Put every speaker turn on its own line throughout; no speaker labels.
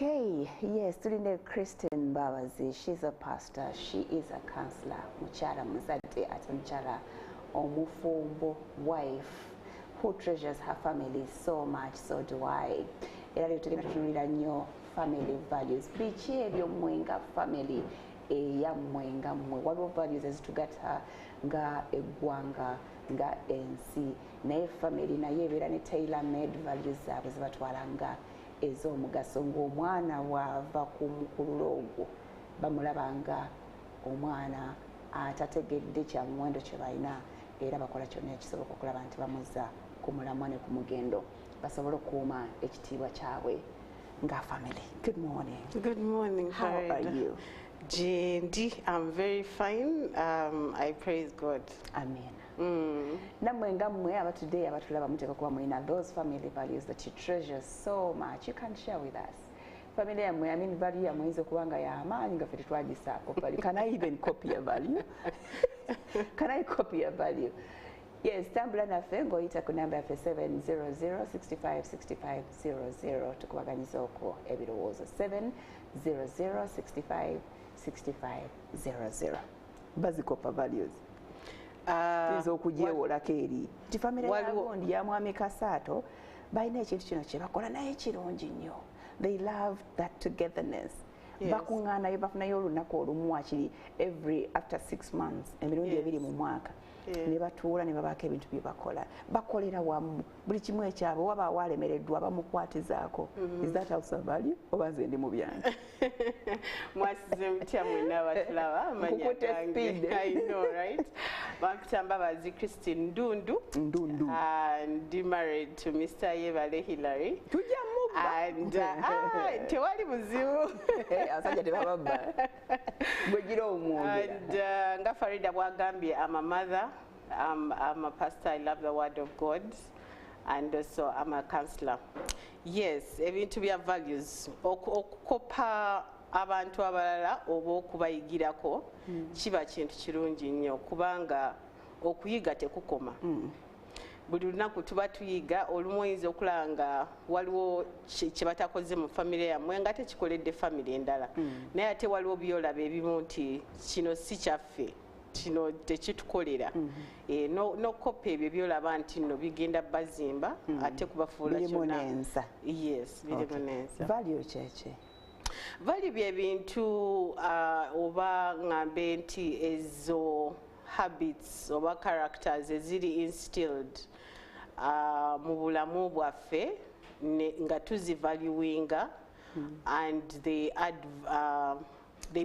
Okay, yes, tuline Christine Babazi. She's a pastor, she is a counselor, mukyala muzadde ate mukyala omufumbo wife who treasures her family so much, so do I. Era leo tugenda tutunulira nnyo family values. Biki ebyo mmwe nga family eyammwe nga mmwe waliwo values ezitugatta nga eggwanga nga ensi naye family naye ebeera ne tailor made values zaabwe zibatwala nga ez'omugaso ng'omwana wava ku mukululo ogwo bamulaba nga omwana atategedde kya muwendo kye balina era bakola kyonna ekisoboka okulaba nti bamuzza ku mulamwa ne ku mugendo basobole okukuuma ekitiibwa kyabwe nga family. Good morning.
Good morning.
How are you?
Jendi, I'm very fine. I praise God.
Amen. Namwe nga mmwe abatudde abatulaba muteeka kuba mulina those family values that you treasure so much. You can share with us. Family yammwe, I mean value yammwe yinza okuba nga y'amaanyi nga ffe tetwagisaako value. Can I even copy a value? Can I copy a value? Yes, tambula naffe ng'oyita ku namba yaffe 700-65-65-00 tukubaganyiza okwo ebirowoozo 700-65-65-00. Bazikopa values. Tuyinza okugyewolako eri nti famire yagondi ya mwami Kasaato balina ekintu kino kye bakola naye kirungi nnyo. They love that togetherness. Bakuŋŋaanayo bafunayo olunaku olumu akiri every after 6 months emirundi ebiri mu mwaka ne batuula ne babaako ebintu bye bakola bakolera wamu buli kimu ekyabwe waba walemereddwa bamukwatizaako. Is that also a value oba nze ndi mu byange?
Mwasuze mutya mwenna abatulaba amanya gange. I know, right? Bankutamba bazi Christine Ndundu. Ndi married to Mr. Yebale Hilary.
Tujja mubba.
And tewali buzibu.
Abasajja tebababba. Gwegira omwongera.
And nga Farida bwagambye, I'm a mother, I'm a pastor, I love the word of God, and also I'm a counselor. Yes, ebintu bya values okukopa abantu abalala oba okubayigirako kiba kintu kirungi nnyo kubanga okuyiga tekukoma. Buli lunaku tuba tuyiga, olumu oyinza okulaba nga waliwo kye batakoze mu famire yammwe nga tekikoledde famire endala naye ate waliwo byolaba ebimu nti kino si kyaffe kino tekitukolera nokopa ebyo byolaba nti nno bigenda bazimba ate kubafuula kyonna. Yes, birimu n'ensa.
Value kyeki?
Value bye bintu oba ngambe nti ezo habits oba characters eziri instilled mu bulamu bwaffe nga tuzivaluinga and they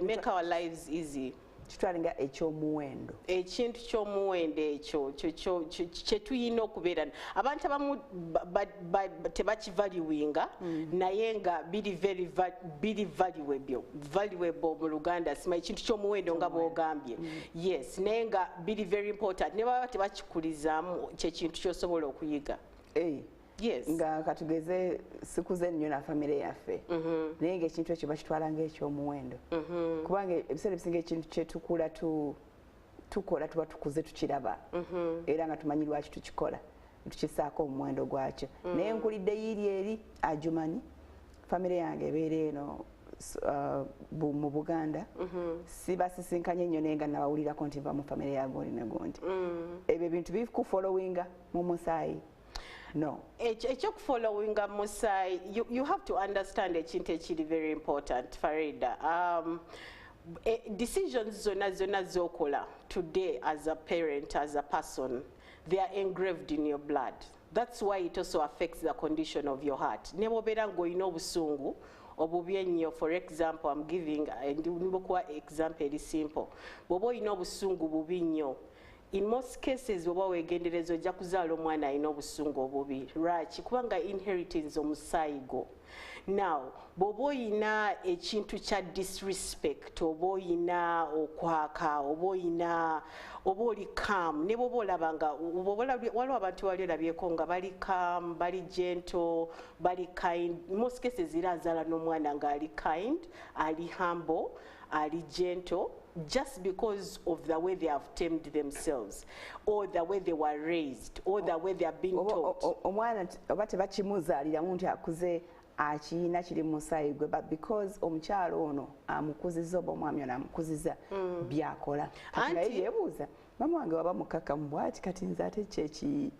make our lives easy.
Kitwalinga ekyomuwendo.
Ekintu ky'omuwendo ekyo kye tuyina okubeera. Abantu abamu tebakivaluinga naye nga biri valuable mu Luganda sima ekintu ky'omuwendo nga bw'ogambye. Yes, naye nga biri very important. Ne baba tebakikulizaamu kyekintu ky'osobola okuyiga. Yes.
Nga katugeze sikuze nnyo na famire yaffe naye ng'ekintu ekyo bakitwala ng'ekyomuwendo kubanga ebiseera ebisinga ekintu kyetukula tukola tuba tukuze tukiraba era nga tumanyi lwaki tukikola tukisaako omuwendo gwakyo naye nkulidde yiiri eri ajumanyi famire yange ebeera eno mu Buganda sibasisinkanye nnyo naye nga nabawulirako nti nva mu famire ya gondi ne gondi ebyo ebintu bikufollowinga mu musaayi. No.
Following Musai, you have to understand ekintu ekiri very important, Farida. Decisions zona zokola today as a parent, as a person, they are engraved in your blood. That's why it also affects the condition of your heart. Nebobera ngoyina obusungu obubi ennyo. For example, I'm giving example eri simple. Bobo oyina obusungu bubi nnyo. In most cases oba wegendereza ojja kuzaala omwana alina obusungu obubi lwaki kubanga inheritance omusaayigo. Now bw'oba oyina ekintu kya disrespect oba oyina okwaka oba oli calm ne bw'oba olaba nga waliwo abantu bali olabyeko nga bali calm bali gentle bali kind. In most cases era azaala n'omwana nga ali kind ali humble ali gentle just because of the way they have tamed themselves or the way they were raised or the way they are being taught.
Omwana oba tebakimuzaaliramu nti akuze akiyina kiri mu musaayi gwe, but because omukyalo ono amukuziza oba omwami ono amukuziza byakola. Kati naye yeebuuza, mama wange waba mukkakkamu bw'ati kati nze ate kyeki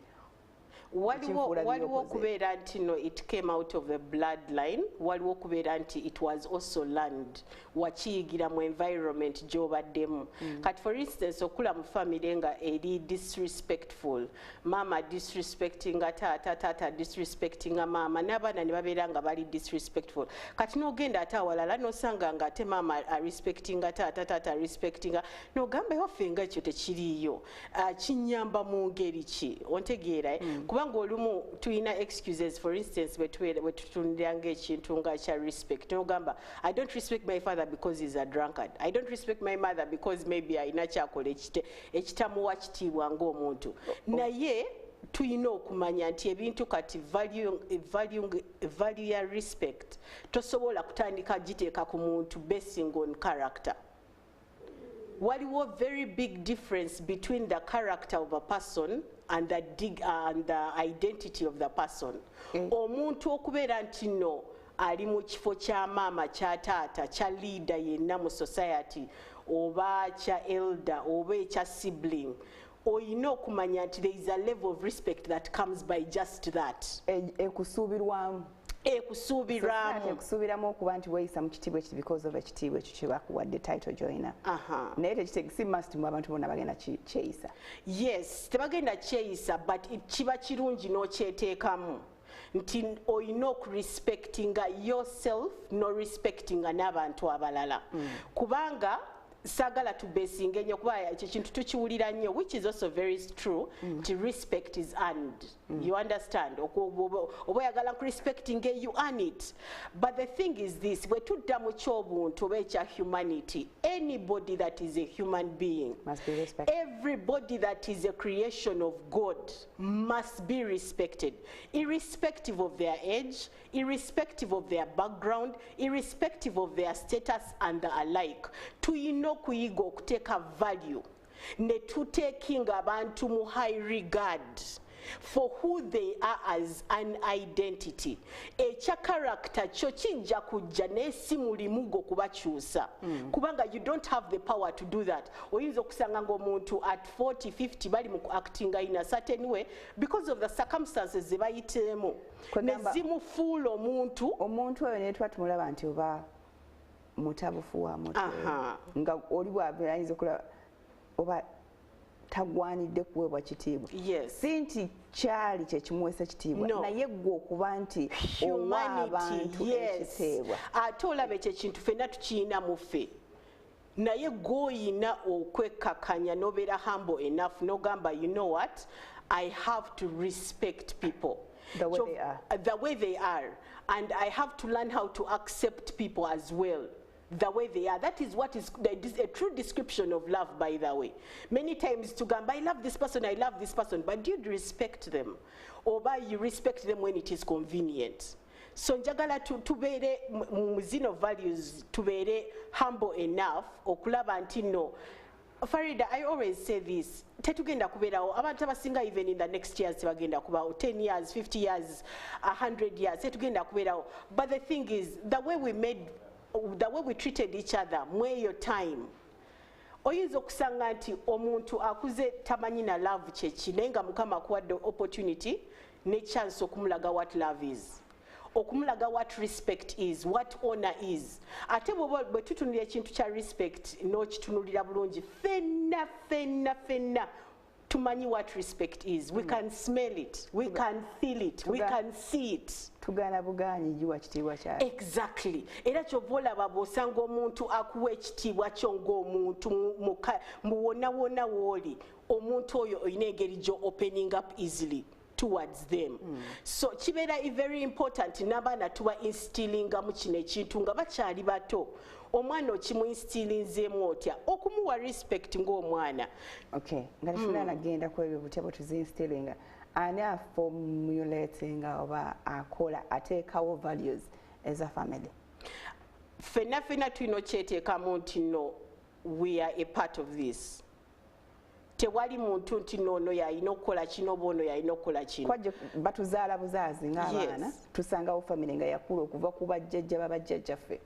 waliwo okubeera nti no it came out of a bloodline, waliwo okubeera nti it was also learned, wakiyigira mu environment gy'obaddemu. Kati for instance okula mu family nga eri disrespectful, mama disrespectinga taata, taata disrespectinga mama, n'abaana ne babeera nga bali disrespectful. Kati n'ogenda ate awalala n'osanga nga ate mama respectinga taata, taata respectinga, n'ogamba ewaffe nga ekyo tekiriiyo. Kinyamba mu ngeri ki? Ontegeera kubanga olumu tulina excuses. For instance bwe tutundiranga ekintu nga kya respect, n'ogamba I don't respect my father because he's a drunkard, I don't respect my mother because maybe ayina kyakola ekitamuwa kitiibwa ng'omuntu. Naye tuyina okumanya nti ebintu kati value ya respect tosobola kutandika giteeka ku muntu basing on character. Waliwo very big difference between the character of a person and the identity of the person. Omuntu okubeera nti no ali mu kifo kya maama kya taata kya leader yenna mu society oba kya elder oba ekya sibling, oyina okumanya nti there is a level of respect that comes by just that.
Ekusuubirwamu. Ekusuubiramu okuba nti weeyisa mu kitiibwa ekiti because of ekitiibwa ekyo kye bakuwadde title joyina. Naye tekitegesi must mu abantu bonna bagenda kyeyisa. Yes,
tebagenda kyeyisa, but kiba kirungi n'okyeteekamu nti oyina okurespectinga yourself no respectinga n'abantu abalala. Kubanga sagala tubesinga nnyo kuba ekyo kintu tukiwulira nnyo, which is also very true, nti respect is earned. You understand? Oba oyagala kurespectinga you earn it. But the thing is this, bwe tudda mu ky'obuntu oba ekya humanity, anybody that is a human being
must be respected.
Everybody that is a creation of God must be respected, irrespective of their age, irrespective of their background, irrespective of their status and the alike. Tuyina okuyiga okuteeka value ne tuteekinga abantu mu high regard for who they are as an identity. Ekya character kyo kijja kujja n'esi mulimu gwo kubakyusa. Kubanga you don't have the power to do that. Oyinza okusanga ng'omuntu at 40, 50 bali mu actinga in a certain way because of the circumstances ze bayiteemu. Ne zimufuula omuntu
oyo ne tuba tumulaba nti oba mutabufu wa mutwe nga oli bw'abeera ayinza okulaba oba tagwanidde kuweebwa kitiibwa. Si nti kyali kyekimuweesa kitiibwa, naye gwe okuba nti owa abantu ekiteebwa.
Ate olaba ekyo ekintu ffenna tukiyina mu ffe, naye gw'oyina okwekkakkanya n'obeera humble enough n'ogamba you know what, I have to respect people.
The way they are.
And I have to learn how to accept people as well. The way they are. That is what is a true description of love, by the way. Many times to go, I love this person, but do you respect them? Or by you respect them when it is convenient? So njagala tubeere mu zino values, tubeere humble enough, okulaba nti no. Farida, I always say this. Tetugenda kubeerawo abantu abasinga even in the next years tebagenda kubawo 10 years, 50 years, 100 years tetugenda kubeerawo. But the thing is the way we treated each other mweyo time. Oyinza okusanga nti omuntu akuze tamanyi na love kyeki naye nga Mukama akuwadde opportunity ne chance okumulaga what love is. Okumulaga what respect is, what honor is. Ate bwe tutunulira ekintu kya respect n'okitunulira bulungi fenna tumanyi what respect is. We can smell it, we can feel it, we can see it.
Tugana buganyi jiwa kitiibwa kyayo.
Exactly. Era kyova olaba bw'osanga omuntu akuwa ekitiibwa kyo ng'omuntu mu wonna w'oli, omuntu oyo olina engeri gyo opening up easily towards them. So kibeera very important n'abaana tuba instillinga mu kino ekintu nga bakyali bato. Omwana okimuinstilinzeemu otya okumuwa respect ng'omwana.
Okay, nga tufuna nagenda ku ebyo butya bwe tuzinstillinga. Ani aformulatinga oba akola ateekawo values as a family?
Ffenna tulina okyeteekamu nti no, we are a part of this. tewali muntu nti nono yalina okukola kino bono yalina okukola kino.
Kwajja batuzaala buzaazi ng'abaana tusangawo famire nga yakula okuva ku bajjajja babajjajjaffe.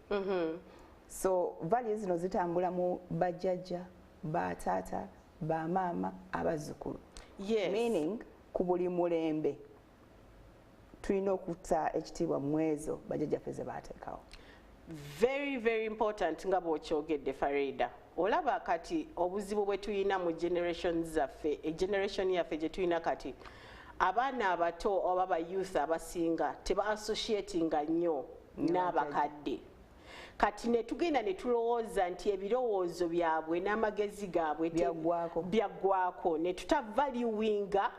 So values zino zitambula mu bajjajja bataata bamaama abazzukulu. Meaning ku buli mulembe tulina okutta ekitiibwa mu ezo bajjajjaffe ze baateekawo.
Very, very important nga bw'okyogedde Farida. Olaba kati obuzibu bwe tuyina mu generation yaffe gye tuyina kati abaana abato oba ba youth abasinga teba associatinga nnyo n'abakadde. Kati ne tugenda ne tulowooza nti ebirowoozo byabwe n'amagezi gaabwe byaggwako ne tutavaluinga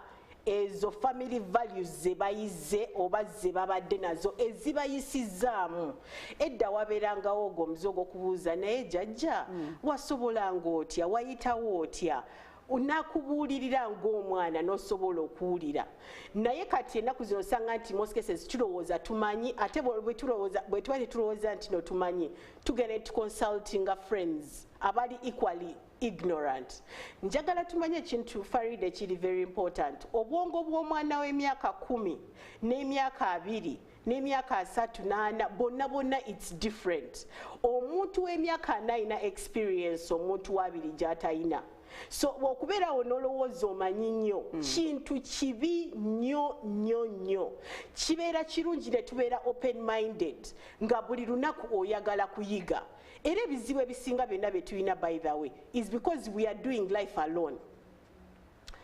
ezo family values ze bayize oba ze babadde nazo ezibayisizaamu. Edda wabeerangawo ogwo omuze ogw'okubuuza naye jjajja wasobolanga otya wayitawo otya onakubuulirira ng'omwana n'osobola okuwulira. Naye kati ennaku zino osanga nti most cases tulowooza tumanyi ate bwe tuba tetulowooza nti no tumanyi tugenda tuconsultinga friends abali equally ignorant. Njagala tumanye ekintu Farida ekiri very important. Obwongo bw'omwana w'emyaka 10 n'emyaka 2 n'emyaka 3 n'ana bonna it's different. Omuntu w'emyaka 4 alina experience omuntu wa 2 gy'atalina. So okubeerawo n'olowooza omanyi nnyo kintu kibi nnyo. Kibeera kirungi ne tubeera open minded nga buli lunaku oyagala kuyiga. Era ebizibu ebisinga byonna bye tulina by the way is because we are doing life alone.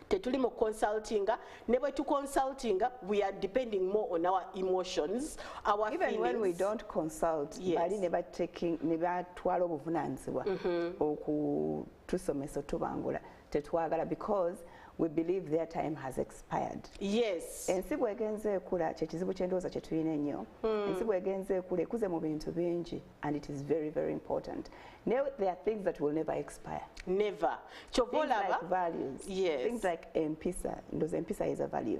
Tetuli mu consultinga, ne bwe tu consultinga we are depending more on our emotions, our
even
feelings.
When we don't consult, bali ne batwala obuvunaanyizibwa okutusomesa tubangula tetwagala because we believe their time has expired.
Yes.
Ensi bw'egenze ekula kyekizibu ky'endowooza kye tulina ennyo. Ensi bw'egenze ekula ekuze mu bintu bingi and it is very, very important. Now there are things that will never expire.
Never.
Things like values.
Yes.
Things like empisa. Empisa is a value.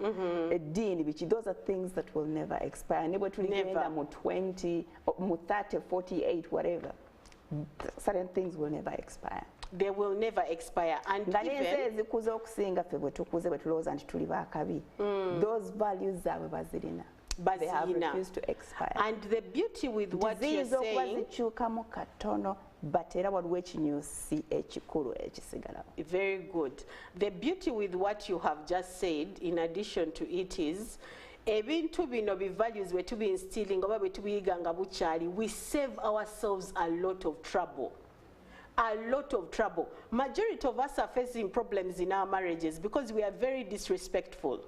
Edini, those are things that will never expire. Never to live mu 20, mu 30, 48, whatever. Certain things will never expire.
They will never expire. And even
those values are bazirina. They have refused to expire.
And the beauty with what you're saying, very good. The beauty with what you have just said, in addition to it, is ebintu bino bi values bwe tubi instilling oba bwe tubiyiga nga bukyali, we save ourselves a lot of trouble. A lot of trouble. Majority of us are facing problems in our marriages because we are very disrespectful.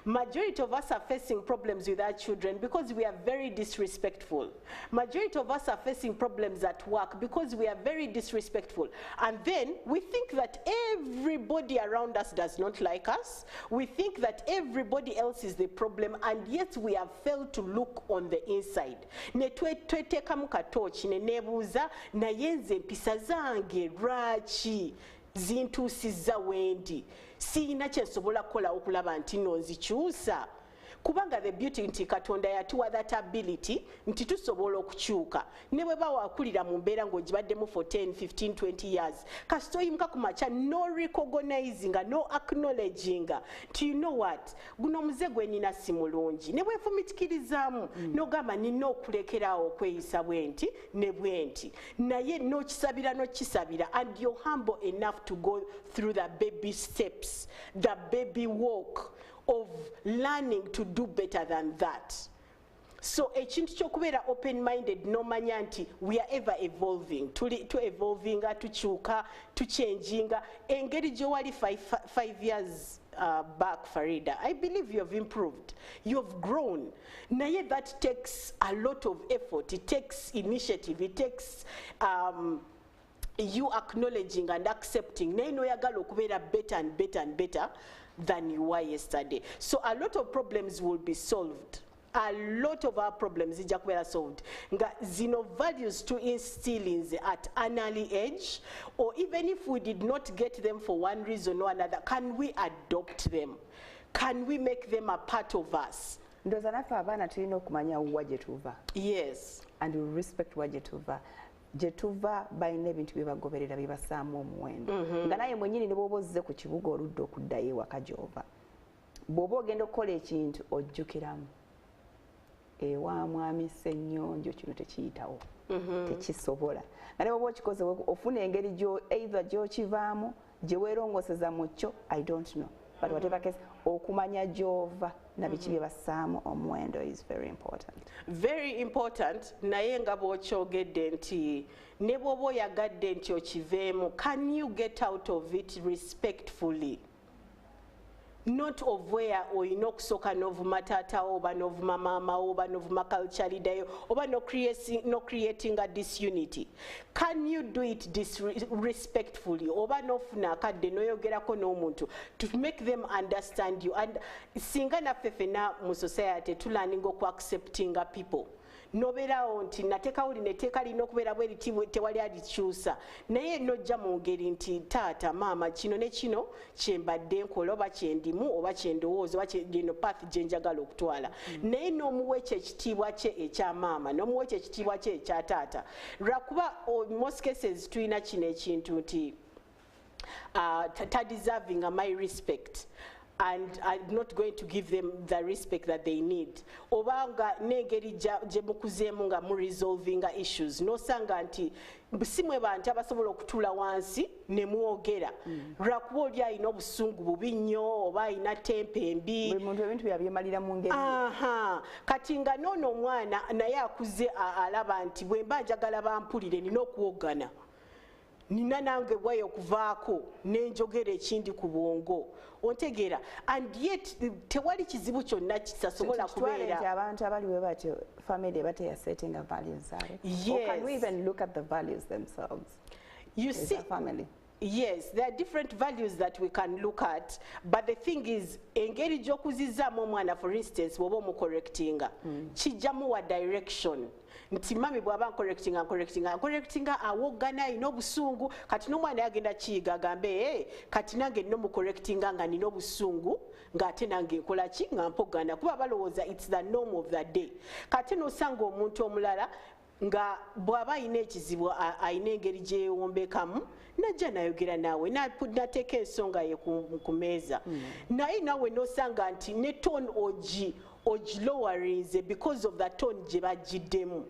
Majority of us are facing problems with our children because we are very disrespectful. Majority of us are facing problems at work because we are very disrespectful. And then we think that everybody around us does not like us. We think that everybody else is the problem, and yet we have failed to look on the inside. Ne tweteka mu katochi ne nebuuza naye nze empisa zange lwaki zintuusizza wendi siyina kye nsobola kukola okulaba nti no nzikyusa. Kubanga the beauty nti Katonda yatuwa that ability nti tusobola okukyuka. Ne bwe bawakulira mu mbeera ng'ogibaddemu for 10, 15, 20 years. Kasitoyimuka ku makya no recognizing, no acknowledging. You know what? Guno muze gwe nina si mulungi. Ne bwefumiitikirizaamu n'ogamba nina okulekeraawo okweyisa bwenti ne bwenti. Naye n'okisabira and you're humble enough to go through the baby steps, the baby walk of learning to do better than that. So ekintu ky'okubeera open minded n'omanya nti we are ever evolving, tu evolvinga, tukyuka, tuchanginga. Engeri gye wali 5 years back, Farida, I believe you have improved, you have grown. Naye that takes a lot of effort, it takes initiative, it takes you acknowledging and accepting. Naye n'oyagala okubeera better and better and better than you were yesterday. So a lot of problems will be solved. A lot of our problems ijja kubeera solved. Nga zino values to instill in at an early age, or even if we did not get them for one reason or another, can we adopt them? Can we make them a part of us?
Ndooza naffe abaana tulina okumanya wa gye tuva.
Yes.
And we respect wa gye tuva. gye tuva balina ebintu bye bagoberera bye basaamu omuwendo nga naye mwennyini ne bw'oba ozze ku kibuga oludde okuddayo ewaka gy'ova bw'oba ogenda okukola ekintu ojjukiramu ewa mwami ssennyonjo kino tekiyitawo tekisobola nga ne bw'oba okikoze ofuna engeri either gy'okivaamu gye weerongoseza mu kyo I don't know but whatever case okumanya gy'ova na biki bye bassaamu omuwendo is very important.
Very important. Naye nga bw'okyogedde nti ne bw'oba oyagadde nti okiveemu, can you get out of it respectfully? Not of where oyina okusooka n'ovuma taatawo oba n'ovuma maamawo oba n'ovuma culture leader oba no creating a disunity. Can you do it respectfully oba n'ofuna akadde n'oyogerako n'omuntu to make them understand you? And singa naffe ffenna mu society tulearning oku-acceptinga people nobeerawo nti nateekawo lino etteeka lirina okubeera bwe liti tewali alikyusa naye nojja mu ngeri nti taata maama kino ne kino kyembadde nkola oba kyendimu oba kyendowooza oba gino path gye njagala okutwala naye n'omuwa ekyo ekitiibwa kye ekya maama n'omuwa ekyo ekitiibwa kye ekya taata lwakuba most cases tulina kino ekintu nti ta deserving my respect and I'm not going to give them the respect that they need. Obanga negeri gye mukuzeemu nga mu resolving issues nosanga nti simwe bantu abasobola okutula wansi ne muogera lwakuba oli alina obusungu bubi nnyo oba alina tempe embi
buli muntu ebintu byabyemmalira mu ngeri
kati nga noono omwana naye akuze alaba nti bwe mba njagala bampulire nina okuwogana nina nange bwayo okuvaako nenjogera ekindi ku bwongo ontegeera and yet tewali kizibu kyonna kitasobola kubeera
abantu abaliwe batyo family bateya setting of values zaabwe. Or can we even look at the values themselves?
You see,
family.
Yes, there are different values that we can look at, but the thing is, engeri gy'okuzizaamu omwana, for instance, bw'oba omucorrectinga, kijjamuwa direction. Nti mami bw'aba ncorrectinga awoggana alina obusungu kati n'omwana yagenda kiyiga agambe kati nange nina omucorrectinga nga nina obusungu ng'ate nange nkola ki nga mpogana kuba balowooza it's the norm of the day. Kati n'osanga omuntu omulala nga bw'aba alina ekizibu alina engeri gye yeewombekamu najja nayogera naawe nateeka ensonga ye ku meeza naye naawe n'osanga nti ne tone ogilowarinze because of the tone gye bagiddemu.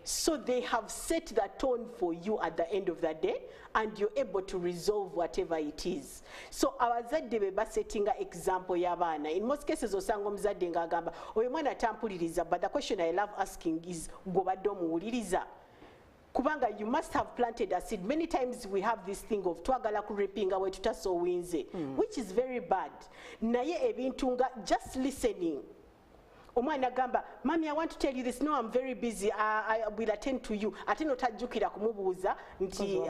So they have set the tone for you at the end of the day and you're able to resolve whatever it is. So abazadde be basettinga example y'abaana. In most cases osanga omuzadde ng'agamba oyo mwana tampuliriza, but the question I love asking is gw'obadde omuwuliriza. Kubanga you must have planted a seed. Many times we have this thing of twagala kurepinga we tutasowinze, which is very bad. Naye ebintu nga just listening. Omwana gamba, Mommy, I want to tell you this. No, I'm very busy. I will attend to you. Ate notajjukira kumubuuza nti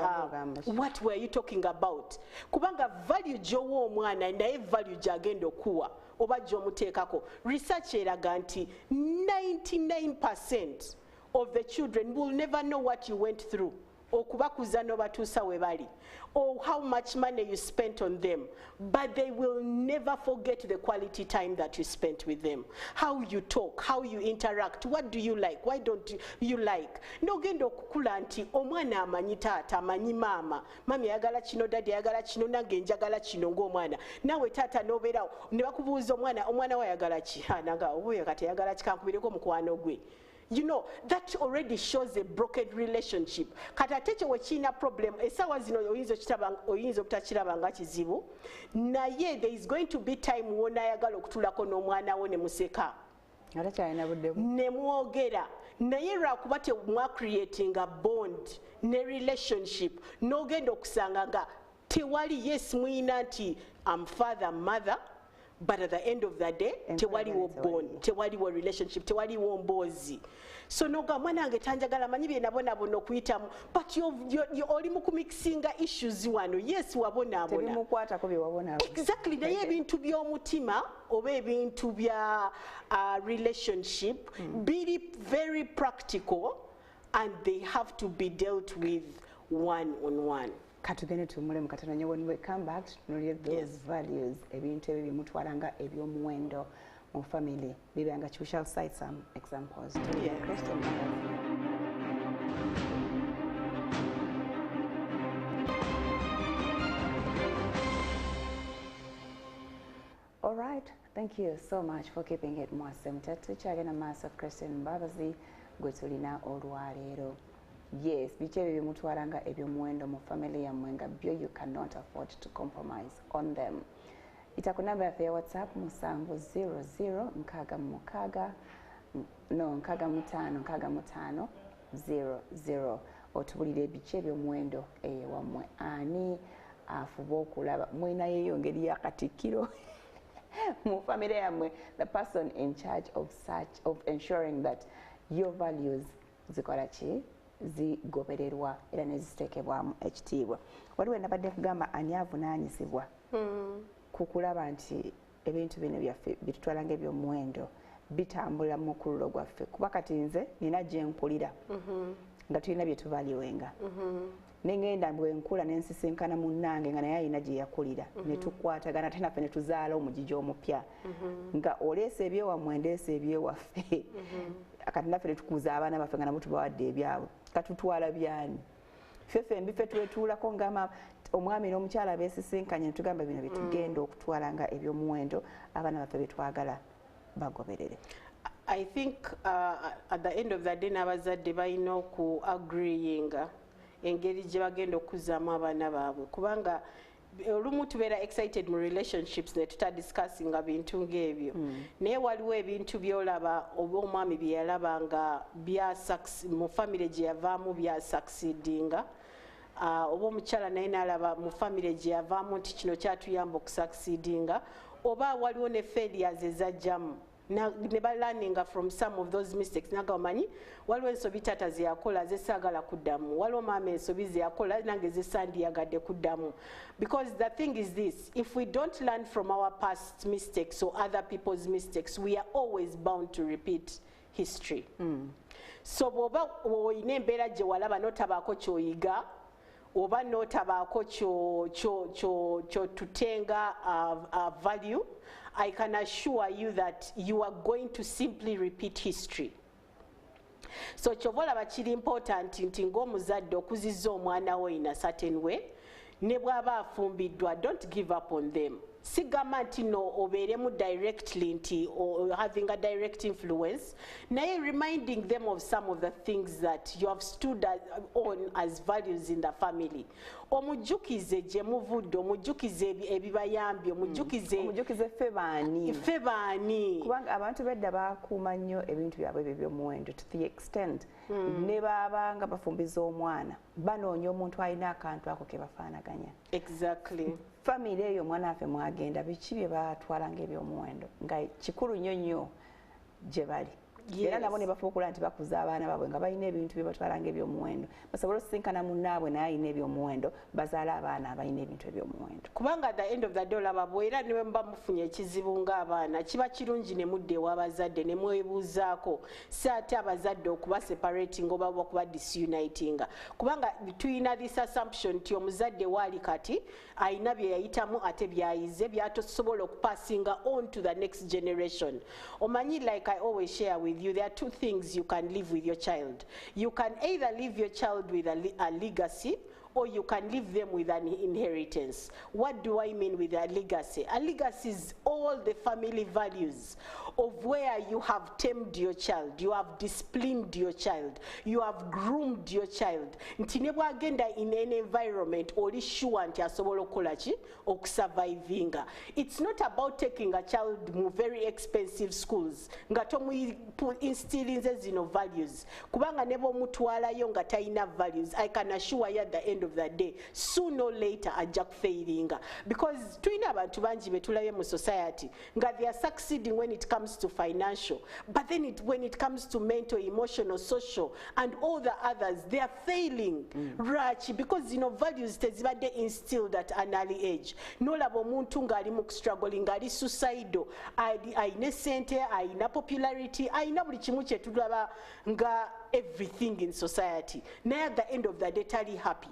what were you talking about? Kubanga value gy'owa omwana naye value gy'agenda okuwa oba gy'omuteekako. Research eraga nti 99% of the children will never know what you went through. Okubakuza n'obatuusa we bali, or how much money you spent on them, but they will never forget the quality time that you spent with them. How you talk, how you interact, what do you like, why don't you like. Nogenda okukula nti omwana amanyi taata, amanyi maama, mami ayagala kino, dadi ayagala kino, nange njagala kino ng'omwana. Nawe taata n'obeerawo ne bakubuuza omwana we ayagala ki? Nanga obuyo kati ayagala ki kankubireko mukwano gwe. You know, that already shows a broken relationship. Katateche wechina problem, esawa zino oyinza obutakiraba nga kizibu, naye there is going to be time wona ayagala okutulako n'omwana wo ne museka. Ne mwogera. Naye lwakuba temwa creating a bond, ne relationship, n'ogenda okusanga nga tewali yes mwina nti I'm father, mother, but at the end of the day, tewaliwo bond, tewaliwo relationship, tewaliwo mboozi. So noga mwana wange tanjagala manyi bye nabonabona okuyitamu, but oli mu kumixinga issues wano. Yes, wabonabona.
Tebimukwatako bye wabonabona.
Exactly. Naye ebintu by'omutima oba ebintu bya relationship biri very practical and they have to be dealt with one on one.
Katugende tumule mukatano when we come back to those values ebintu ebyo mutwalanga ebyomuwendo mu family bibanga we shall cite some examples.
Yeah.
Thank you so much for keeping it MWASUZE MUTYA. Tukyagenda maaso Christine Mbabazi gwe tulina olwaleero. Yes, biki ebyo bimutwala nga ebyomuwendo mu family yammwe nga byo you cannot afford to compromise on them. Ita ku namba yaffe ya WhatsApp 770 otubulire biki ebyomuwendo wammwe ani afuba okulaba mwina yeeyongeri yakatikkiro mu family yammwe, the person in charge of ensuring that your values zikola ki zigobererwa era neziteekebwamu ekitiibwa. Waliwo enabadde kugamba ani avunaanyizibwa ku kulaba nti ebintu bino byaffe bitutwala ng'ebyomuwendo bitambula mu kululo gwaffe, kuba kati nze nina gye nkulira nga tulina bye tuvaliwenga nengenda bwe nkula nensisinkana munnange nga naye alina gye yakulira ne tukwatagana ate naffe ne tuzaala omugigi omupya nga oleesa ebyewammwe ndeesa ebyewaffe kati naffe ne tukuza abaana baffe nga nabo tubawadde ebyabwe katutwala byani ffeffe mbi ffe twetuulako ngama omwami n'omukyala beesisinkanye ne tugamba bino bye tugenda okutwala nga ebyomuwendo abaana baffe betwagala bagoberere.
I think at the end of the day n'abazadde balina oku agreeing engeri gye bagenda okuzaamu abaana baabwe kubanga olumu tubeera excited mu relationships ne tutadiscussinga bintu ng'ebyo naye waliwo ebintu byolaba oba omwami bye yalaba nga mu famire gye yavaamu byasucceedinga oba omukyala naye n'alaba mu famire gye yavaamu nti kino kyatuyamba okusucceedinga oba waliwo ne failures ezajjamu ne balearninga from some of those mistakes naga omanyi waliwo ensobi taata ze yakola ze saagala kuddamu waliwo maama ensobi ze yakola nange ze sandiyagadde kuddamu because the thing is this, if we don't learn from our past mistakes or other people's mistakes we are always bound to repeat history. So bw'oba oyina embeera gye walaba n'otabaako ky'oyiga oba n'otabaako ky'otutenga value, I can assure you that you are going to simply repeat history. So kyova olaba kiri important nti ng'omuzadde okuzizza omwana wo in a certain way ne bw'aba afumbiddwa don't give up on them. Sigamba nti no obeeremu directly nti or having a direct influence naye reminding them of some of the things that you have stood on as values in the family. Omujjukize gye muvudde, omujjukize ebibayambye, omujjukize ffe baani kubanga abantu bedda bakuuma nnyo ebintu byabwe ebyo by'omuwendo to the extent ne baabanga bafumbiza omwana banoonya omuntu alina akantu ako ke bafaanaganya. Exactly.
Family eyo omwana waffe mwagenda biki bye batwala ng'ebyomuwendo nga kikulu nnyo nnyo gye bali. Era nabo ne bafuukula nti bakuza abaana baabwe nga balina ebintu bye batwala ng'ebyomuwendo basobole osisinkana munnaabwe naye alina ebyomuwendo bazaala abaana abalina ebintu ebyomuwendo
kubanga at the end of the day olaba bw'era ne muba mufunye ekizibu ng'abaana kiba kirungi ne mudda ew'abazadde ne mwebuuzaako si ate abazadde okuba separating oba okuba disuniting kubanga tuyina this assumption nti omuzadde waali kati ayina bye yayitamu ate byayize byatosobola okupassinga on to the next generation. Omanyi, like I always share with you, there are two things you can live with your child. You can either leave your child with a legacy or you can leave them with an inheritance. What do I mean with a legacy? A legacy is all the family values of where you have tamed your child, you have disciplined your child, you have groomed your child. Nti ne bwagenda in an environment oli sure nti asobola okukola ki okusurvivinga. It's not about taking a child mu very expensive schools nga instillinze zino values kubanga ne bw'omutwalayo nga talina values. I can assure you at the end of the day sooner or later ajja kufailinga because tulina abantu bangi betulaye mu society nga they are succeeding when it comes to financial, but then when it comes to mental, emotional, social and all the others they are failing. Rachi because values tezibadde instilled at an early age. Nolaba omuntu ng'ali mu struggling, ng'ali suicidal, ayina sente, ayina popularity, ayina buli kimu kye tulaba nga everything in society naye at the end of the day tali happy.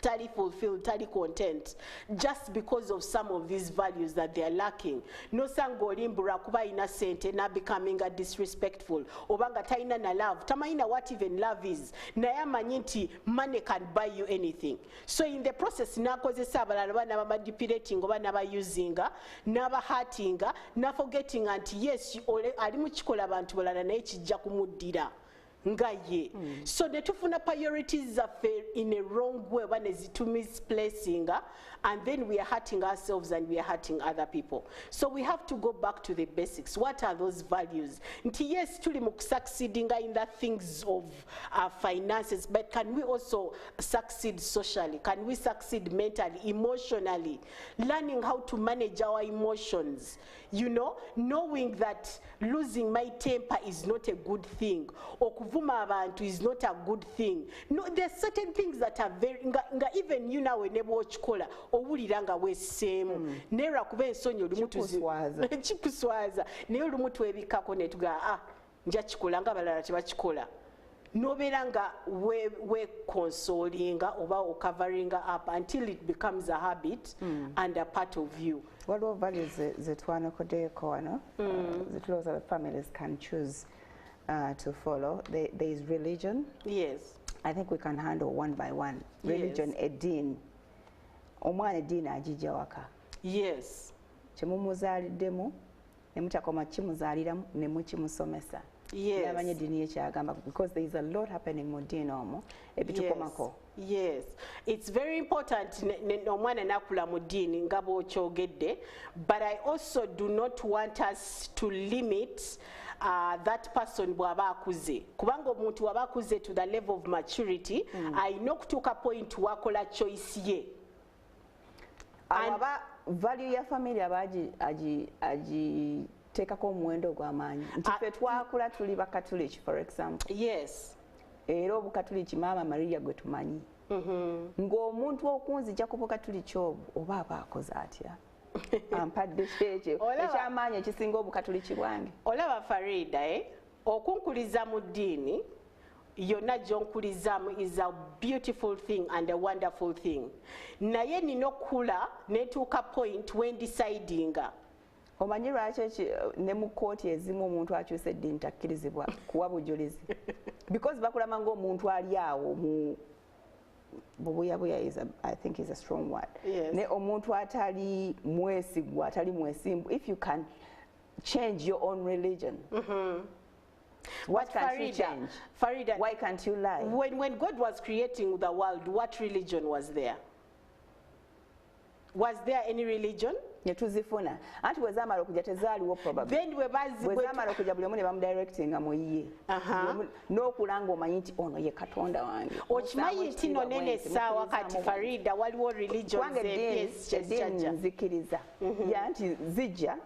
tali fulfilled, tali content, just because of some of these values that they are lacking. No sango olimbura kuba ina sente na becoming a disrespectful. Obanga taina na love. Tamaina what even love is. Na ya manyinti money can buy you anything. So in the process na koze sabala na manipulating oba na usinga, na hurtinga, na forgetting anti yes alimu chikola bantu balana na ekijja kumudira. Ngaye. So the tufuna priorities are in a wrong way when is to misplacing and then we are hurting ourselves and we are hurting other people. So we have to go back to the basics. What are those values? Nti yes, tuli succeeding in the things of finances, but can we also succeed socially? Can we succeed mentally, emotionally? Learning how to manage our emotions, you know, knowing that losing my temper is not a good thing. Okuvuma abantu is not a good thing. No, there's certain things that are very even you now enable ochikola owuliranga wesemu nera kuba ensonyi olumu naye olumu twebikako ne tugaa nja kikola nga balala tebakikola nobeera nga we consolinga oba ocoveringa up until it becomes a habit and a part of you.
Waliwo values zetwanakoddeko wano zetulowooza that families can choose to follow. There is religion.
Yes.
I think we can handle one by one. Religion,
Yes.
edin. Omwana edin ajijja waka.
Yes.
Kyemumuzaaliddemu ne mutakoma kimuzaaliramu ne mukimusomesa.
Yes.
N'amanya eddiini ye kyagamba because there is a lot happening mu ddiini omwo ebitukomako.
Yes, it's very important omwana nakula mu ddiini nga bw'okyogedde, but I also do not want us to limit that person bw'aba akuze kubanga omuntu bw'aba akuze to the level of maturity ayina okutuuka point wakola choice ye.
Aba value ya family aba agitekako omuwendo gw'amaanyi nti ffe twakula tuli bakatuliki for example.
Yes.
Era obukatuliki maama Maria gwe tumanyi ng'omuntu okunzija ku bukatuliki obwo oba aba akoze atya ampadde kyekyo ekyamaanyi ekisinga obukatuliki bwange.
Olaba Farida okunkuliza mu ddiini yonna gy'onkulizaamu is a beautiful thing and a wonderful thing. Naye nina okula netuuka point when decidinga.
Omanyi lwaki ne mu kooti ezimu omuntu akyusa eddiini takkirizibwa kuwa bujulizi because bakulama ng'omuntu ali awo mu bubuyabuya I think is a strong word.
Yes.
Ne omuntu atali mwesigwa atali mwesimbu if you can change your own religion. What
But
can't you change?
Farida,
why can't you lie?
When God was creating the world, what religion was there? Was there any religion?
Netuzifuna anti bwezamala okujja tezaaliwo probably.
Then
bwezamala okujja buli omu ne bamudirectinga mu ye n'okulanga omanyi nti ono ye katonda wange.
Okimanyi nti no nene essaawa kati Farida waliwo religions
eddiini nzikiriza ya nti zijja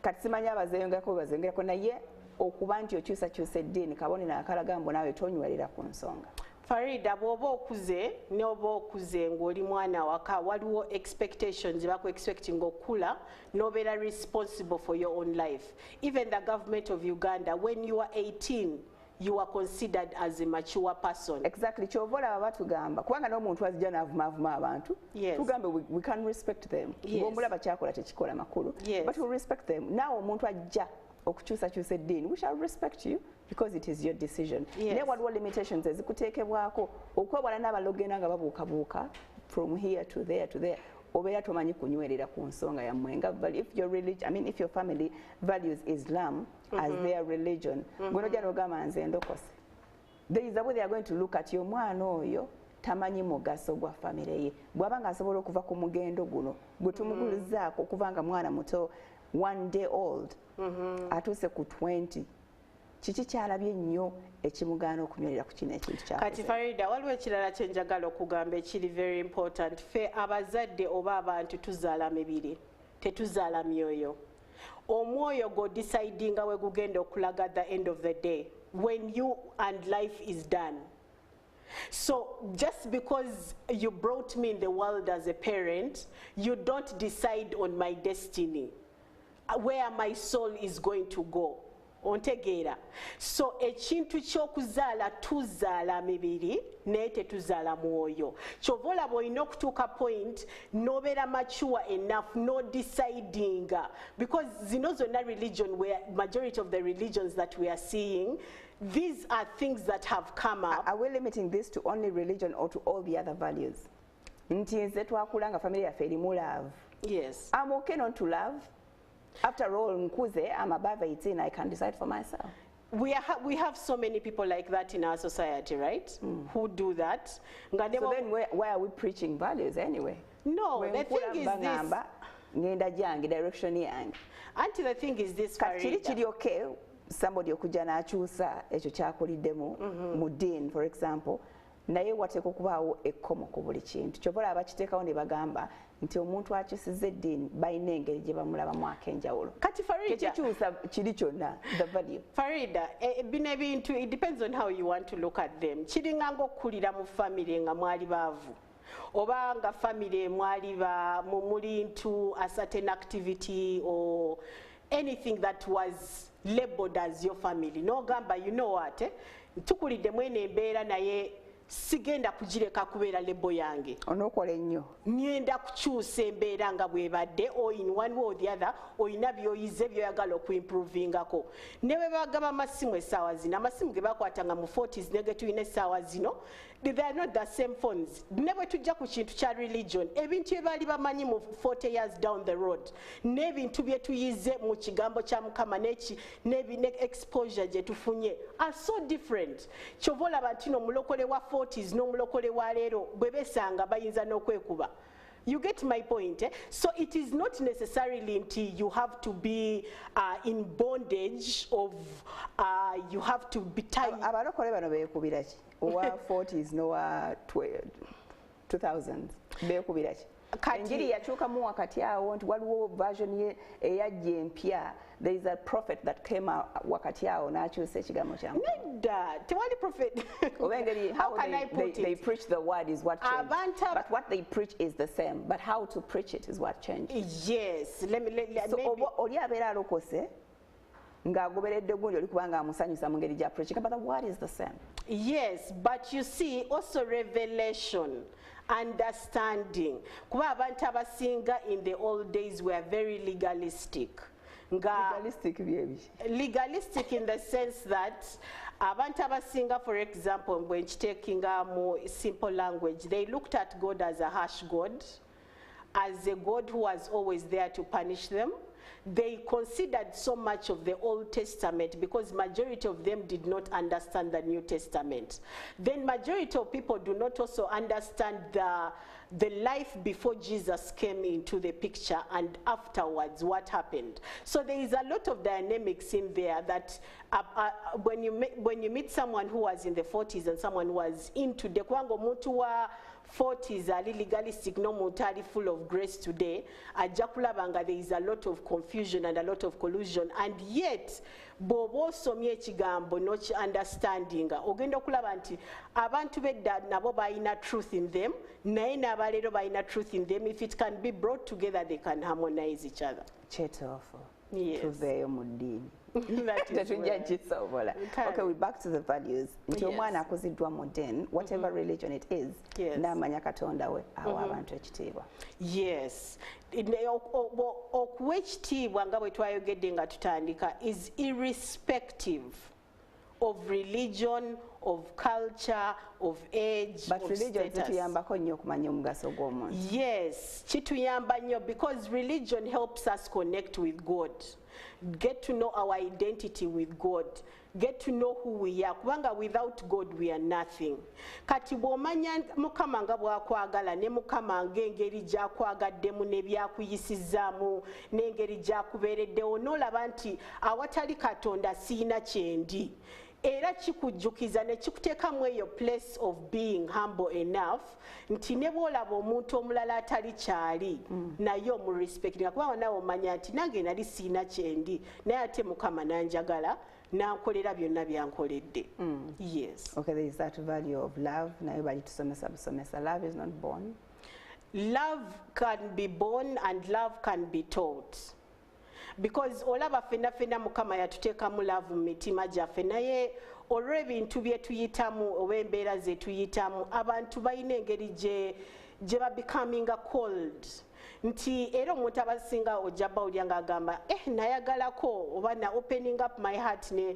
kati simanyi abazengerako bwe bazengerako naye okuba nti okyusakyusa eddiini kabonero akalaga mbu naawe tonywerera ku nsonga.
Farida bw'oba okuze n'oba okuze ng'oli mwana waka waliwo expectations baku expecting okula n'obeera responsible for your own life. Even the government of Uganda, when you are 18 you are considered as a mature person.
Exactly. Kyova olaba batugamba kubanga n'omuntu azijja n'avumaavuma abantu tugambe we can respect them. Ng'omulaba kyakola tekikola makulu but we respect them. Naawe omuntu ajja okukyusakyusa eddiini we shall respect you because it is your decision. Naye waliwo limitations ezikuteekebwako okwewala n'abalogenda nga babuukabuuka from here to there to there obeera tomanyi kunywerera ku nsonga yammwe nga if your religion, I mean if your family values Islam as their religion gwe nojja n'ogamba nze ndokose there is a way they are going to look at you omwana oyo tamanyi mugaso gwa family ye bw'aba nga asobola okuva ku mugendo guno gwe tumugulizaako okuva nga mwana muto 1 day old atuuse ku 20 kiki kyalabye ennyo ekimugaana okunywerera ku kino ekintu kyakoze.
Kati Farida waliwo ekirala kye njagala okugamba ekiri very important. Ffe abazadde oba abantu tuzaala mibiri tetuzaala myoyo. Omwoyo gw'odicidinga we gugenda okulaga at the end of the day when you and life is done. So just because you brought me in the world as a parent, you don't decide on my destiny, where my soul is going to go. ontegeera. So ekintu ky'okuzaala tuzaala mibiri naye tetuzaala mwoyo. Kyova olaba olina okutuuka point n'obeera mature enough no deciding, because zino zonna religion, where majority of the religions that we are seeing, these are things that have come up.
Are we limiting this to only religion or to all the other values? Nti nze twakula nga family yaffe erimu love.
Yes.
I'm okay not to love. After all, nkuze, I'm above 18, I can decide for myself.
We have so many people like that in our society, right? Who do that.
So then why are we preaching values anyway?
No, the thing is this.
Ngenda jange direction yange.
Auntie, the thing is this,
Kiri okay, somebody okuja n'akyusa ekyo kyakuliddemu mu ddiini, for example, naye wateeka okubaawo ekkomo ku buli kintu. Kyova abakiteekawo ne bagamba nti omuntu akyusizza eddiini balina engeri gye bamulabamu ak'enjawulo.
Kati Farida,
tekikyusa kiri kyonna, the value.
Farida, bino ebintu, it depends on how you want to look at them. Kiringa ng'okkulira mu family nga mwali baavu. Oba nga family mwali muli into a certain activity or anything that was labeled as your family. No gamba, you know what, tukulidde mwene embeera naye sigenda kugireka kubeera lebo yange.
Onokola ennyo.
Ngenda kukyusa embeera nga bwebadde, or in one way or the other, oyina byoyize byoyagala okuimprovingako. Ne bwe bagaba amasimu essaawa zino, amasimu ge bakwatanga mu 40s ne ge tulina essaawa zino, they are not the same phones. Ne bwe tujja ku kintu kya religion, ebintu bye baali bamanyi mu 40 years down the road, n'ebintu bye tuyize mu kigambo kya Mukama ne exposure gye tufunye are so different. Kyova olaba nti omulokole wa 40s n'omulokole wa leero bwe besanga bayinza n'okwekuba. You get my point, eh? So it is not necessarily until you have to be in bondage of, you have to be tied.
Abalokole bano beekubira ki? Owa 40s n'owa 2000s beekubira ki? Enjiri yakyukamu wakati awo nti waliwo version ye eyajja empya. There is a prophet that came out wakati awo n'akyusa ekigambo kya Mukama.
Nedda, tewali prophet.
How can I put it? They preach the word is what changed. But what they preach is the same. But how to preach it is what changed.
Yes.
So oli abeera alokose ng'agoberedde gundi oli kubanga amusanyusa mu ngeri gya preaching, but the word is the same.
Yes, but you see also revelation, understanding. Kuba abantu abasinga in the old days were very legalistic. Legalistic in the sense that abantu abasinga, for example, when taking a more simple language, they looked at God as a harsh God, as a God who was always there to punish them. They considered so much of the Old Testament because majority of them did not understand the New Testament. Then majority of people do not also understand the life before Jesus came into the picture and afterwards what happened. So there is a lot of dynamics in there that when you meet someone who was in the 40s and someone who was into the kwango muntu wa 40s ali legalistic no mutali full of grace today, ajja kulabanga there is a lot of confusion and a lot of collusion, and yet bw'oba osomye ekigambo understanding ogenda okulaba nti abantu bedda nabo balina truth in them naye n'abaleero balina truth in them. If it can be brought together, they can harmonize each other.
Kyetoofu.
Yes.
Tuveeyo mu ddiini.
Tetujja
kisobola. Okay, we're back to the values. Nti omwana akuziddwa mu ddiini, whatever religion it is, n'amanya Katonda we awa abantu ekitiibwa.
Yes. Okuwa ekitiibwa nga bwe twayogedde nga tutandika is irrespective of religion, of culture, of age,
but
of
religion
status.
Kituyambako nnyo okumanya omugaso gw'omuntu.
Yes, kituyamba nnyo because religion helps us connect with God, get to know our identity with God, get to know who we are. Kubanga without God we are nothing. Kati bw'omanya Mukama nga bw'akwagala ne Mukama ng'engeri gy'akwagaddemu n'ebyakuyisizaamu n'engeri gy'akubeereddewo n'olaba nti awatali Katonda siina kyendi. Era kikujjukiza ne kikuteekamu eyo place of being humble enough nti ne bw'olaba omuntu omulala atali kyali naye omurespectinga kubanga nawe omanya nti nange nali siina kyendi naye ate Mukama nanjagala nankolera byonna byankoledde. Yes.
Okay, there is that value of love. Naye bali tusomesa busomesa. Love is not born.
Love can be born and love can be taught. because olaba fena mukama yatuteekamu love mu mitima gyaffe naye olw'ebintu bye tuyitamu oba embeera ze tuyitamu abantu balina engeri gye ba becoming cold nti era omuntu abasinga ojja bawulya ng'agamba nayagalako oba na opening up my heart ne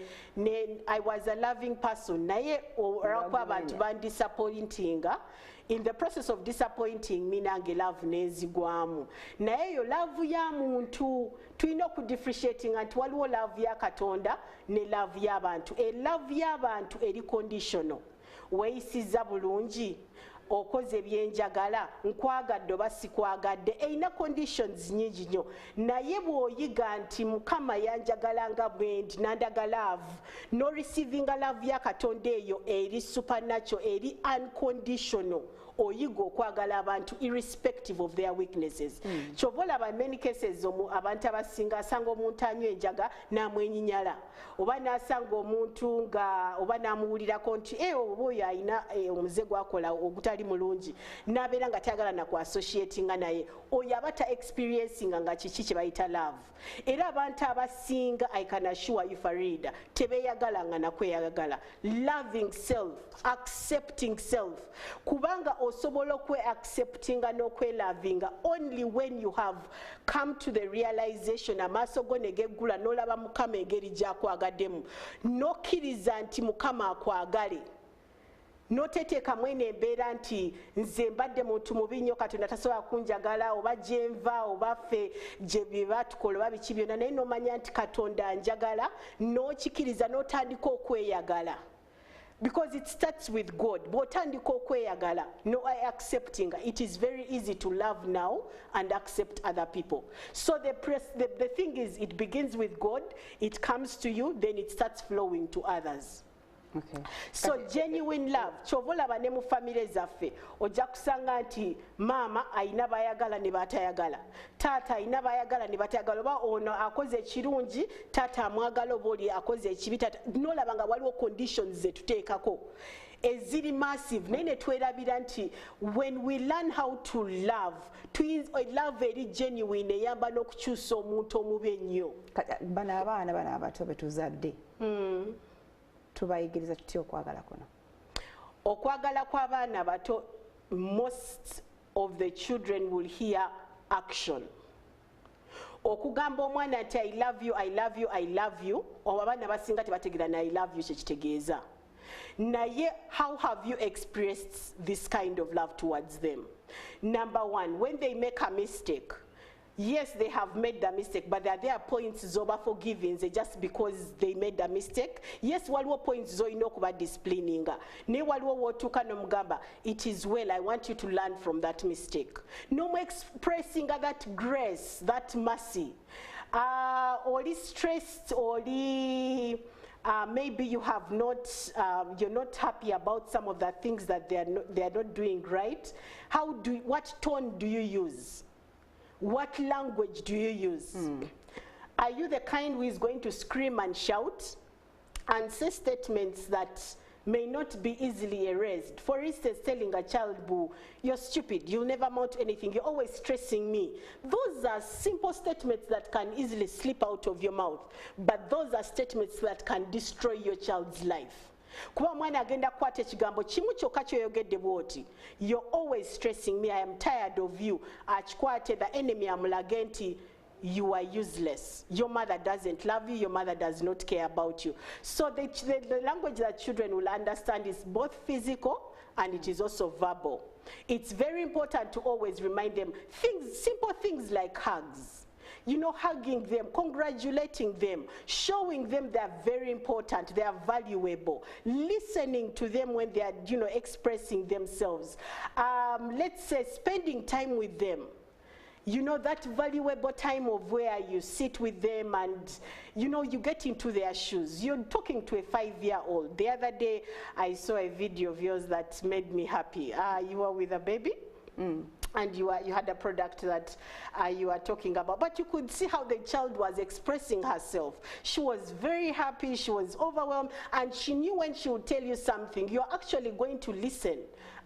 I was a loving person naye olw'akuba abantu bandisappointinga in the process of disappointing me nange love nezigwamu naye yo love ya muntu tulina okudifferentiatinga nti waliwo love ya Katonda ne love y'abantu love y'abantu eri conditional weeyisiza bulungi okoze byenjagala nkwagadde oba sikwagadde erina conditions nyingi nnyo naye bw'oyiga nti mukama yanjagala nga bwendi nandaga love no receiving love ya Katonda eyo eri supernatural eri unconditional oyiga okwagala abantu irrespective of their weaknesses kyova olaba many cases abantu abasinga asanga omuntu anywa enjaga n'amwenyinyala oba n'asanga omuntu nga oba n'amuwulirako nti oba oyo alina omuze gwakola ogutali mulungi n'abeera nga tayagala naku-associatinga naye oyo aba ta experiencinga nga kiki kye bayita love era abantu abasinga I can assure you Farida tebeeyagalanga nakweyagala loving self accepting self kubanga osobola okwe-acceptinga n'okwe-lovinga only when you have come to the realization amaaso go ne geggula n'olaba mukama engeri gy'akwagaddemu n'okkiriza nti mukama akwagale n'oteteekamu eno embeera nti nze mbadde muntu mubi nnyo Katonda tasobola kunjagala oba gyenva oba ffe gye bye batukola oba biki byonna naye n'omanya nti Katonda anjagala n'okikiriza n'otandika okweyagala. Because it starts with God. Botandika okweyagala, no accepting. It is very easy to love now and accept other people. So the thing is, it begins with God, it comes to you, then it starts flowing to others.
Okay.
So genuine love. Chovola bane mu family zaffe. Ojja kusanga nti mama ayina bayagala ne batayagala. Tata ayina bayagala ne batayagala. Oba ono akoze ekirungi, tata amwagala oboli akoze ekibi tata. Nolabanga waliwo conditions ze tuteekako. Eziri massive. Nene twerabira nti when we learn how to love, love eri genuine eyamba n'okukyusa omuntu omubi ennyo.
Bana abaana abato betuzadde. Tubayigiriza tutya okwagala kuno?
Okwagala kw'abaana bato, most of the children will hear action. Okugamba omwana nti I love you, I love you, I love you, abaana basinga tebategeera na I love you kyekitegeeza. Naye how have you expressed this kind of love towards them? Number one, when they make a mistake, yes, they have made the mistake, but there are points zoba forgiving just because they made the mistake. Yes, waliwo points zo ino kuba disciplininga. Ne waliwo wotuka no mugamba, it is well, I want you to learn from that mistake. No more expressing that grace, that mercy. Oli stressed, oli maybe you have not, you're not happy about some of the things that they are not doing right. What tone do you use? What language do you use? Are you the kind who is going to scream and shout and say statements that may not be easily erased? For instance, telling a child, boo, you're stupid, you'll never amount to anything, you're always stressing me. Those are simple statements that can easily slip out of your mouth, but those are statements that can destroy your child's life. Kuba mwana agenda kukwata ekigambo kimu kyokka kyoyogedde bw'oti, you're always stressing me, I am tired of you, akikwate the enemy amulage nti you are useless, your mother doesn't love you, your mother does not care about you. So the language that children will understand is both physical and it is also verbal. It's very important to always remind them simple things like hugs. You know, hugging them, congratulating them, showing them they are very important, they are valuable, listening to them when they are, you know, expressing themselves. Let's say spending time with them. You know, that valuable time of where you sit with them and, you know, you get into their shoes. You're talking to a 5-year-old. The other day, I saw a video of yours that made me happy. You were with a baby? and you had a product that you were talking about, but you could see how the child was expressing herself. She was very happy, she was overwhelmed, and she knew when she would tell you something, you're actually going to listen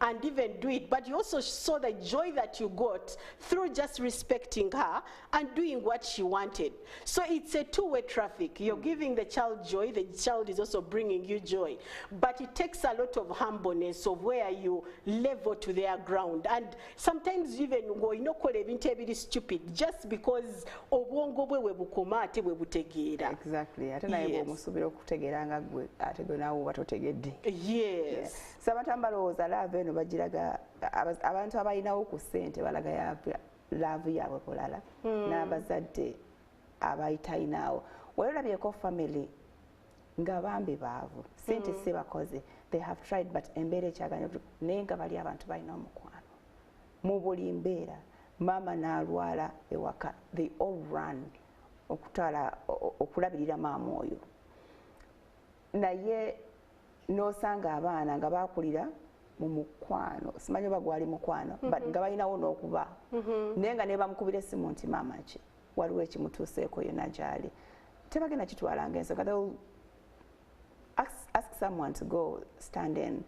and even do it. But you also saw the joy that you got through just respecting her and doing what she wanted. So it's a two-way traffic. You're giving the child joy, the child is also bringing you joy. But it takes a lot of humbleness of where you level to their ground. And sometimes even it's stupid just because obwongo bwe bukoma ate bwe butegeera.
Exactly. Ate naye bw'omusuubira okutegeera nga gwe ate gwe naawe oba totegedde.
Yes.
Sabantu abalowooza laavu eno bagiraga abantu abalinawo ku ssente balaga laavu yaabwe kulala n'abazadde abayitalinaawo. Weerabyeko family nga bambi baavu ssente si bakoze, they have tried but embeera ekyaganya naye nga bali abantu balina omukwano mu buli mbeera. Maama n'alwala ewaka, they all run okulabirira maama oyo. Naye n'osanga abaana nga bakulira mu mukwano, simanyi oba gwali mukwano, but nga balinawo n'okuba naye nga ne bamukubira essimu nti maama ki waliwo ekimutuuseeko yonna gy'ali, tebagenda kitwalanga ensonga. They will ask someone to go stand in.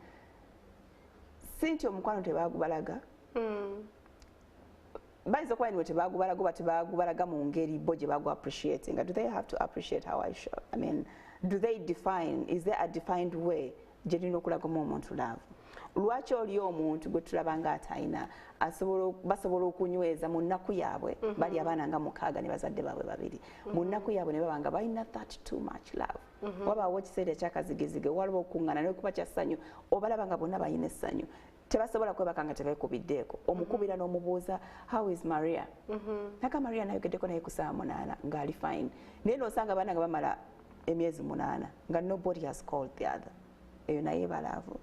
Si nti omukwano tebagubalaga, bayinza okuba niwe tebagubalaga oba tebagubalaga mu ngeri bo gye bagu appreciating. Do they have to appreciate how I show? I mean, do they define, is there a defined way gye tulina okulagamu omuntu laavu? Lwaki oli omuntu gwe tulaba nga atalina basobola okunyweza mu nnaku yaabwe, bali abaana nga 6 ne bazadde baabwe 2, mu nnaku yaabwe ne baba nga balina that too much love. Wabaawo ekiseera ekyakazigizige, waliwo okuŋŋaana n'okuba kya ssanyu, obalaba nga bonna balina essanyu, tebasobola kwebaka nga tebeekubiddeeko. Omukubira n'omubuuza how is Maria? Naka Maria nayogeddeko naye ku saa 8 ng'ali fine, naye n'osanga baana nga bamala emyezi 8 nga nobody has called the other. Eyo naye balaavu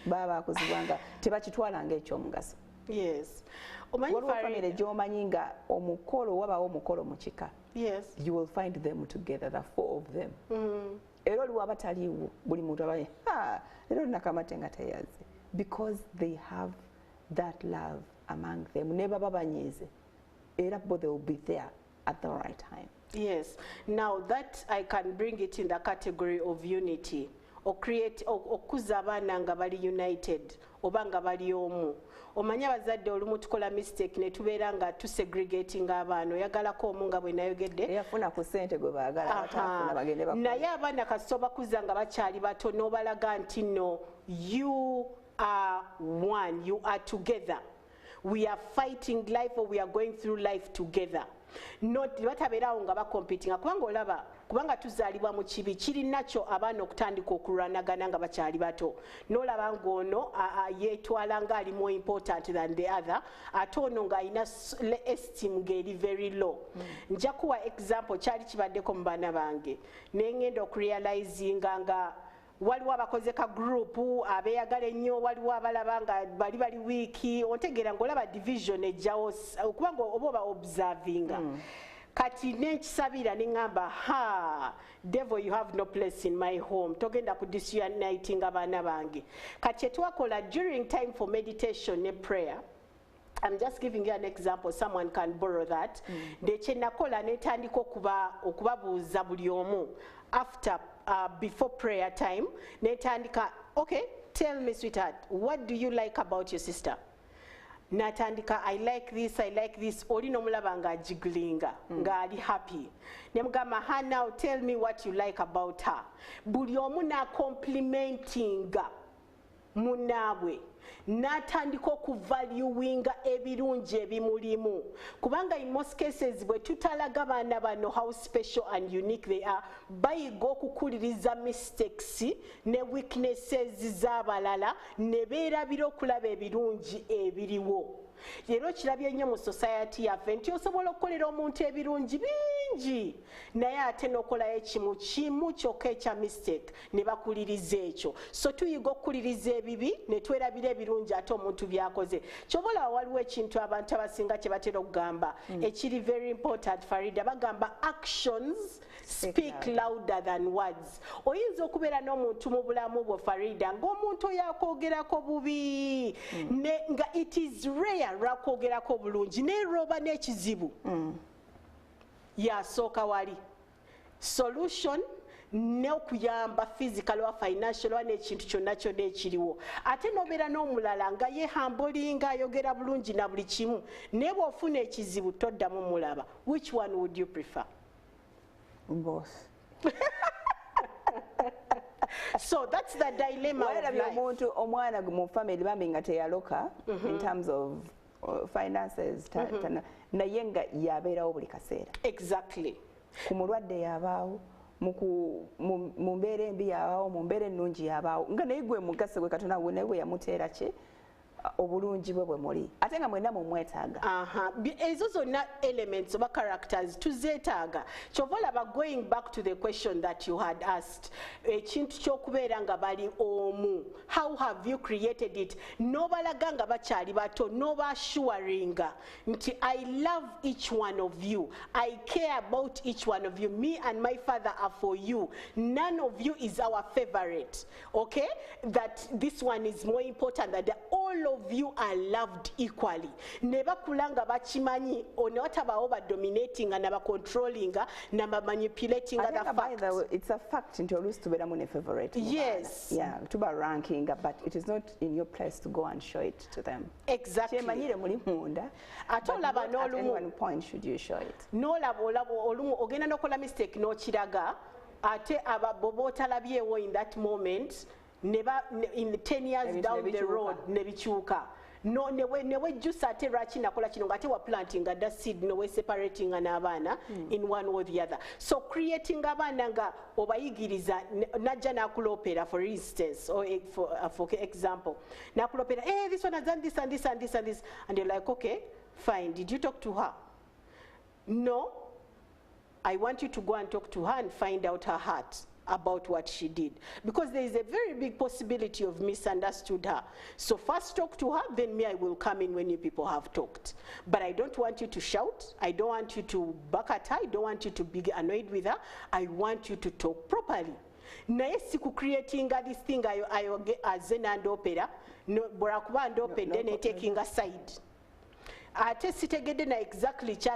baba bakuzibwa nga tebakitwalanga ekyomugaso.
Yes.
Waliwo famire gy'omanyi nga omukolo wabaawo omukolo mu kika.
Yes.
You will find them together, the 4 of them. Era oliwo abataliiwo, buli muntu abaye leero nakamate nga teyaze, because they have that love among them. Ne baba banyiize era bo they will be there at the right time.
Yes. Now that I can bring it in the category of unity. Or create okuza abaana nga bali united oba nga bali omu. Omanya abazadde olumu tukola mistake ne tubeera nga tusegregating abaana, oyagalako omu nga bwe nayogedde
eyafuna ku ssente gwe baagala abatafuna bagende bakole. Naye
abaana kasito bakuza nga bakyali bato n'obalaga nti no, you are one, you are together, we are fighting life or we are going through life together. Not batabeerawo nga bakompitinga kubanga olaba kubanga tuzaalibwa mu kibi kirinakyo abaana okutandika okulwanagana nga bakyali bato, n'olaba ng'ono yeetwala nga ali more important than the other, ate ono ng'alina esteem ng'eri very low. Nja kuwa example kyali kibaddeko mu baana bange ne ngenda okurealizinga nga waliwo abakoze ka group abeeyagala ennyo, waliwo abalaba nga bali wiiki, ontegeera ng'olaba division ejjawo kubanga oba observinga. Kati nekisabira neŋŋamba devil you have no place in my home, togenda ku disuniting abaana bange. Kati etwakola during time for meditation ne prayer, I'm just giving you an example, someone can borrow that. Ndekye nakola netandika okubabuuza buli omu after before prayer time, netandika, okay, tell me sweetheart, what do you like about your sister? Natandika, I like this, oli nomulaba nga jiglinga, nga ali happy. Nemugamba, now tell me what you like about her. Buli omu na complimentinga munabwe. Natandika okuvaluinga ebirungi ebimulimu, kubanga in most cases bwe tutalaga abaana bano how special and unique they are, bayiga okukuliriza mistakes ne weaknesses z'abalala ne beerabira okulaba ebirungi ebiriwo. Leero kirabye nnyo mu society yaffe nti osobola okukolera omuntu ebirungi bingi naye ate n'okolayo kimu kyokka ekya mistake ne bakuliriza ekyo. So tuyiga okukuliriza ebibi ne twerabira ebirungi ate omuntu byakoze. Kyobola waliwo ekintu abantu abasinga kye batera okugamba ekiri very important Farida, bagamba actions speak louder than words. Oyinza okubeera n'omuntu mu bulamu bwo Farida ng'omuntu oyo akwogerako bubi nga it is rare lwakwogerako bulungi naye lw'oba n'ekizibu yasooka wali solution n'okuyamba physical or financial or n'ekintu kyonna kyonna ekiriwo. Ate n'obeera n'omulala nga yehambulinga ayogera bulungi na buli kimu naye bw'ofuna ekizibu toddamu mulaba. Which one would you prefer?
Both.
So that's the dilemma of life.
Omuntu omwana mu family bambi nga teyaloka in terms of finances naye nga yabeerawo buli kaseera.
Exactly.
Ku mulwadde yabaawo mu mbeera embi yabaawo mu mbeera ennungi yabaawo nga naye gwe mugase gwe Katonda naye bwe yamuteera ki obulungi bwe bwe muli ate nga mwenna mumwetaaga.
Ezo zonna elements oba characters tuzeetaaga. Kyova olaba going back to the question that you had asked, ekintu ky'okubeera nga bali omu, how have you created it? N'obalaga nga bakyali bato n'obaassuringa nti I love each one of you, I care about each one of you, me and my father are for you, none of you is our favorite, okay? That this one is more important, that all of you are loved equally. Never kulanga bachimanyi onewatabawo ba dominating and ba controlling and ba manipulating other facts.
It's a fact into always to be a favorite.
Yes.
Yeah, to be ranking, but it is not in your place to go and show it to them.
Exactly.
But at one point should you show it.
No labo olumu ogenda nokola mistake no chiraga ate ababobo talabyewo in that moment. Never in 10 years down the road nebichuka no newe jusa ate lwaki nakola kino ngate wa planting that seed no we separating n'abaana in one or the other. So creating abaana nga obayigiriza najja nakulopera for instance or for example nakulopera this one has done this and this and this and this and you're like okay fine, did you talk to her? No, I want you to go and talk to her and find out her heart about what she did, because there is a very big possibility of misunderstood her. So first talk to her, then me I will come in when you people have talked. But I don't want you to shout, I don't want you to back at her, I don't want you to be annoyed with her, I want you to talk properly. Naye siku creating this thing as and opera, no barakuba and opera then taking a side. Ate sitegedde na exactly kye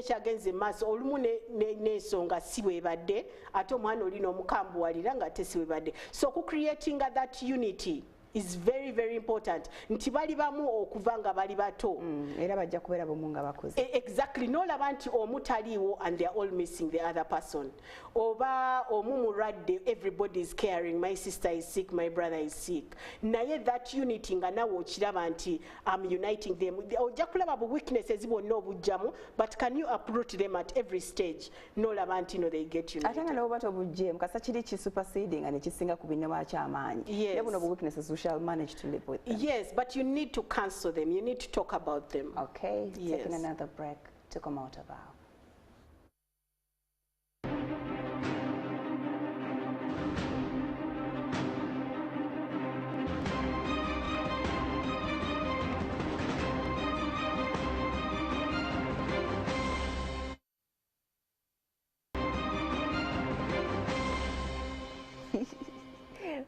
kyagenze maaso olumu n'ensonga si bwebadde ate omwana oli n'omukambuwalira nga ate si bwebadde. So ku creating that unity is very very important. Nti bali bamu okuva nga bali bato
era bajja kubeera bumu nga bakoze.
Exactly. N'olaba nti omu taliiwo and they are all missing the other person. Oba omu mulwadde, everybody is caring, my sister is sick, my brother is sick. Naye that unity nga nawe okiraba nti I'm uniting them. Ojja kulaba bu weaknesses bonna obujjamu, but can you uproot them at every stage? N'olaba nti no they get united.
Ate nga n'obubato obujjeemu kasa kiri ki superseding nga ne kisinga ku binne bwakyamaanyi.
Yes.
Buno bu weaknesses we shall manage to live with them.
Yes, but you need to cancel them. You need to talk about them.
Okay,
yes.
Taking another break to come out of our.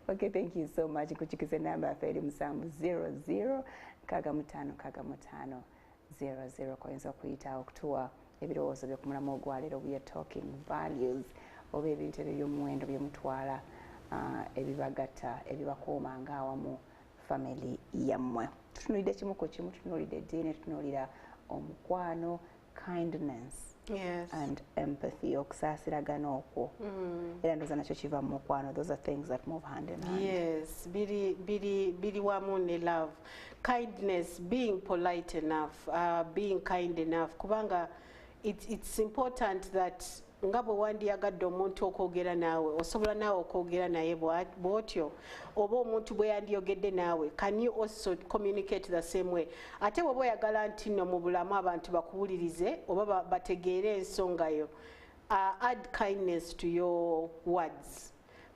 Okay, thank you so much. Kuchikize namba feri musambu 00 kagamutano 00 koyinza okuyita okutuwa ebirowoozo byo ku mulamu ogwaleero. We are talking values oba ebintu ebyo by'omuwendo byemutwala ebibagatta ebibakuuma ng'awamu family yammwe. Tutunuulidde kimu ku kimu, tutunuulidde eddiini, tutunuulira omukwano, kindness.
Yes.
And empathy, okusaasiragana okwo. Era ndowooza nakyo kiva mu mukwano. Those are things that move hand in hand.
Yes, biri wamu ne love. Kindness, being polite enough, being kind enough. Kubanga it's important that nga bwe wandiyagadde omuntu okwogera naawe osobola naawe okwogera naye bw'otyo oba omuntu bwe yandiyogedde naawe, can you also communicate the same way? Ate bw'oba oyagala nti nno mu bulamu abantu bakuwulirize oba bategeere ensonga yo, add kindness to your words.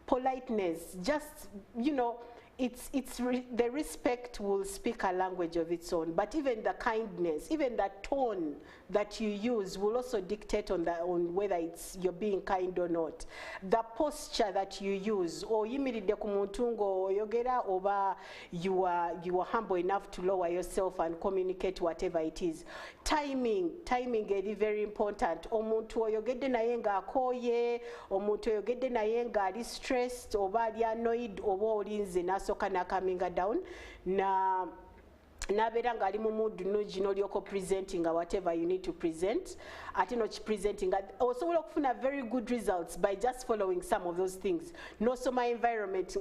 Politeness, just, you know, the respect will speak a language of its own, but even the kindness, even the tone that you use will also dictate on whether you're being kind or not. The posture that you use, or yimiridde ku muntu ng'oyogera, oba you are humble enough to lower yourself and communicate whatever it is. Timing is very important. Omuntu oyogedde naye ng'akooye, omuntu oyogedde naye ng'ali stressed, oba ali annoyed, oba olinze n'asooka n'acaminga down, nabeera ng'ali mu mood nungi n'olyoko presenting whatever you need to present, ate n'okipresenting osobola okufuna very good results by just following some of those things. N'osoma environment.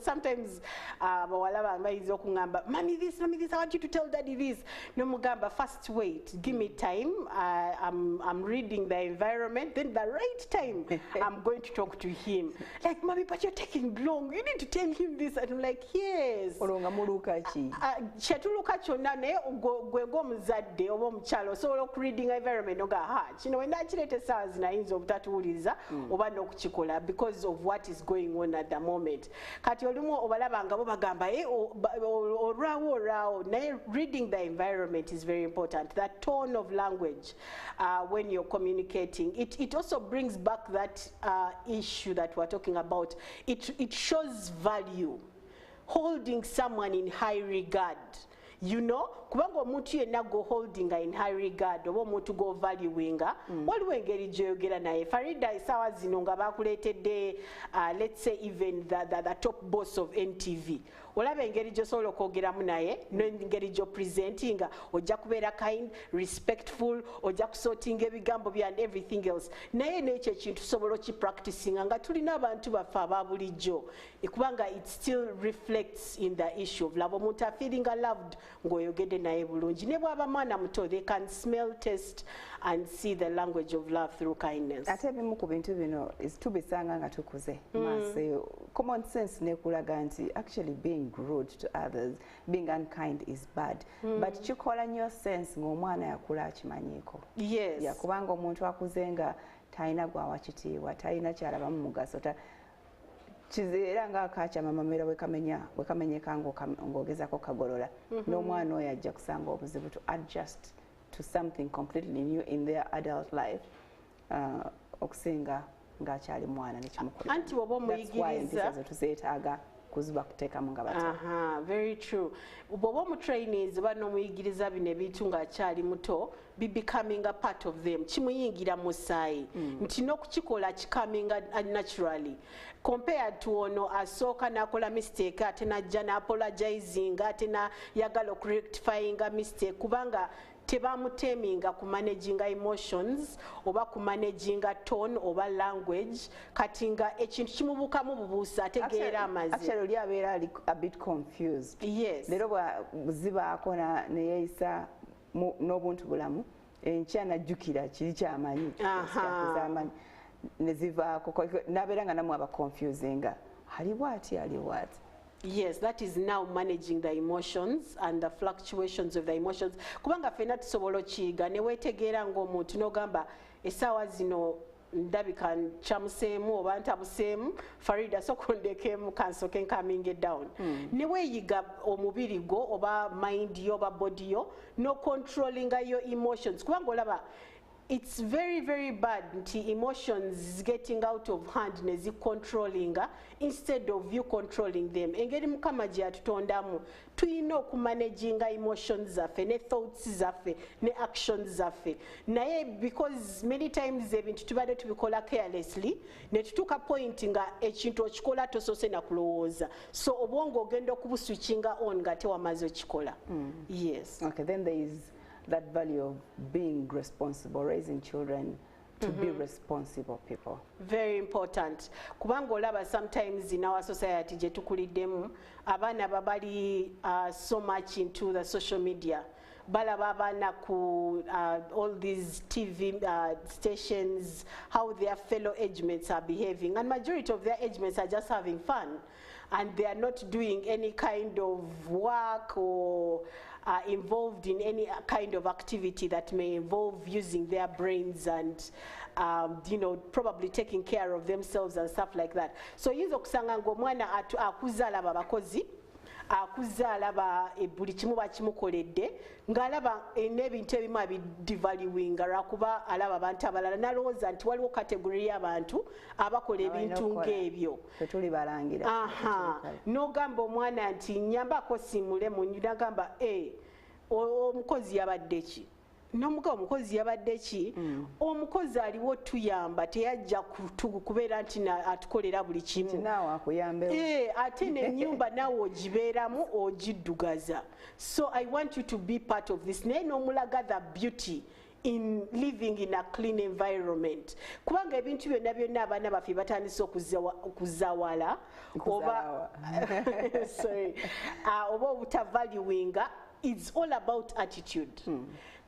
Sometimes bawala bange bayinza okuŋŋamba, mami this, I want you to tell daddy this. N'omugamba, first wait, give me time, I'm reading the environment, then the right time I'm going to talk to him. Like, mami, but you're taking long, you need to tell him this. And I'm like, yes. Kyonna naye gwe ng'omuzadde oba omukyalo osobola okureading environment oga kino we nakireeta essaawa zino ayinza obutatuwuliza oba n'okukikola because of what is going on at the moment. Kati olumu obalaba nga bo bagamba olwawo naye reading the environment is very important. That tone of language when you're communicating, it also brings back that issue that we're talking about. It shows value, holding someone in high regard. You know, kubanga omuntu yenna go holding in high regard, oba omuntu go valuing, waliwo engeri gy'oyogera naye. Farida essaawa zino nga bakuleetedde, let's say even the top boss of NTV. Olaba engeri gy'osobola okwogeramu naye, n'engeri gy'opresentinga, ojja kubeera kind, respectful, ojja kusortinga ebigambo bya and everything else. Naye n'ekyo ekintu tusobola okipracticinga nga tulina abantu baffe aba bulijjo. Kubanga it still reflects in the issue of love. Omuntu feeling loved ng'oyogedde naye bulungi. Ne bw'aba mwana muto, they can smell, taste and see the language of love through kindness.
Ate ebimu ku bintu bino tubisanga nga tukuze. Common sense nekulaga nti actually being rude to others, being unkind is bad. But kikola nnyo sense ng'omwana yakula akimanyiiko.
Yes.
Yakubanga omuntu akuze nga talina gwawa kitiibwa, talina kyalabamu mugaso. Kizeera ng'akakyama mamera bwe kamenyeka ng'ogezako kagolola. N'omwana oyo ajja kusanga obuzibu to adjust to something completely new in their adult life okusinga ng'akyali mwana nekimukulu.
Anti bw'oba omuyigiriza
tuzeetaaga kuziba kuteekamu nga bato.
Very true. Bw'oba omutrainees oba n'omuyigiriza bino ebintu ng'akyali muto, becoming a part of them, kimuyingira mu ssaayi nti n'okukikola kikaminga naturally compared to ono asooka n'akola mistake ate n'ajja n'apologizing ate n'ayagala okurectifyinga mistake kubanga tebamuteminga ku managinga emotions oba ku managinga tone oba language kati nga ekintu kimubuukamu bubuusa ategeera amaze.
Actually oli abeera a bit confused.
Yes.
Leero bwezibaako neyeeyisa n'obuntu bulamu enkya najjukira kiri kyamanyi nezivaako nabeera nga namwe aba confusinga aliwo ati.
Yes, that is now managing the emotions and the fluctuations of the emotions. Kubanga fena tusobola okiyiga ne weetegeera ng'omuntu n'ogamba essaawa zino ndabika kyamuseemu oba ntabuseemu Farida sokondekemu kansoke nkaminge down. Ne weeyiga omubiri gwo oba mind yo oba body yo no controlling your emotions. Kubanga olaba it's very, very bad nti emotions getting out of hand nezi controlling instead of you controlling them. Engeri Mukama gye yatutondamu tuyina okumanaginga emotions zaffe ne thoughts zaffe ne actions zaffe naye because many times ebintu tubadde tubikola carelessly ne tutuuka point nga ekintu okikola tosoose na kulowooza so obwongo ogenda okubuswitchinga on nga tewamaze okikola. Yes.
Okay, then there is that value of being responsible, raising children to be responsible people.
Very important. Kubanga olaba sometimes in our society gye tukuliddemu abaana babali so much into the social media. Balaba abaana ku all these TV stations, how their fellow age mates are behaving, and majority of their age mates are just having fun and they are not doing any kind of work or involved in any kind of activity that may involve using their brains and you know, probably taking care of themselves and stuff like that. So yinza okusanga ng'omwana akuza alaba abakozi, akuza alaba buli kimu bakimukoledde, ng'alaba n'ebintu ebimu abidevaluinga lwakuba alaba abantu abalala, n'alowooza nti waliwo kategori y'abantu abakola ebintu ng'ebyo.
Tetuli balangira.
N'ogamba omwana nti nyambako simule mu nju, n'agamba omukozi yabadde ki? N'omugabo omukozi yabadde ki? Omukozi aliwo tuyamba, teyajja kubeera nti atukolera buli kimu.
Naawe akuyambewo.
Ate n'ennyumba naawe ogibeeramu ogiddugaza. So I want you to be part of this. Naye n'omulaga the beauty in living in a clean environment. Kubanga ebintu byonna byonna abaana baffe batandise okuzawala oba sorry, oba obutavaluinga. It's all about attitude.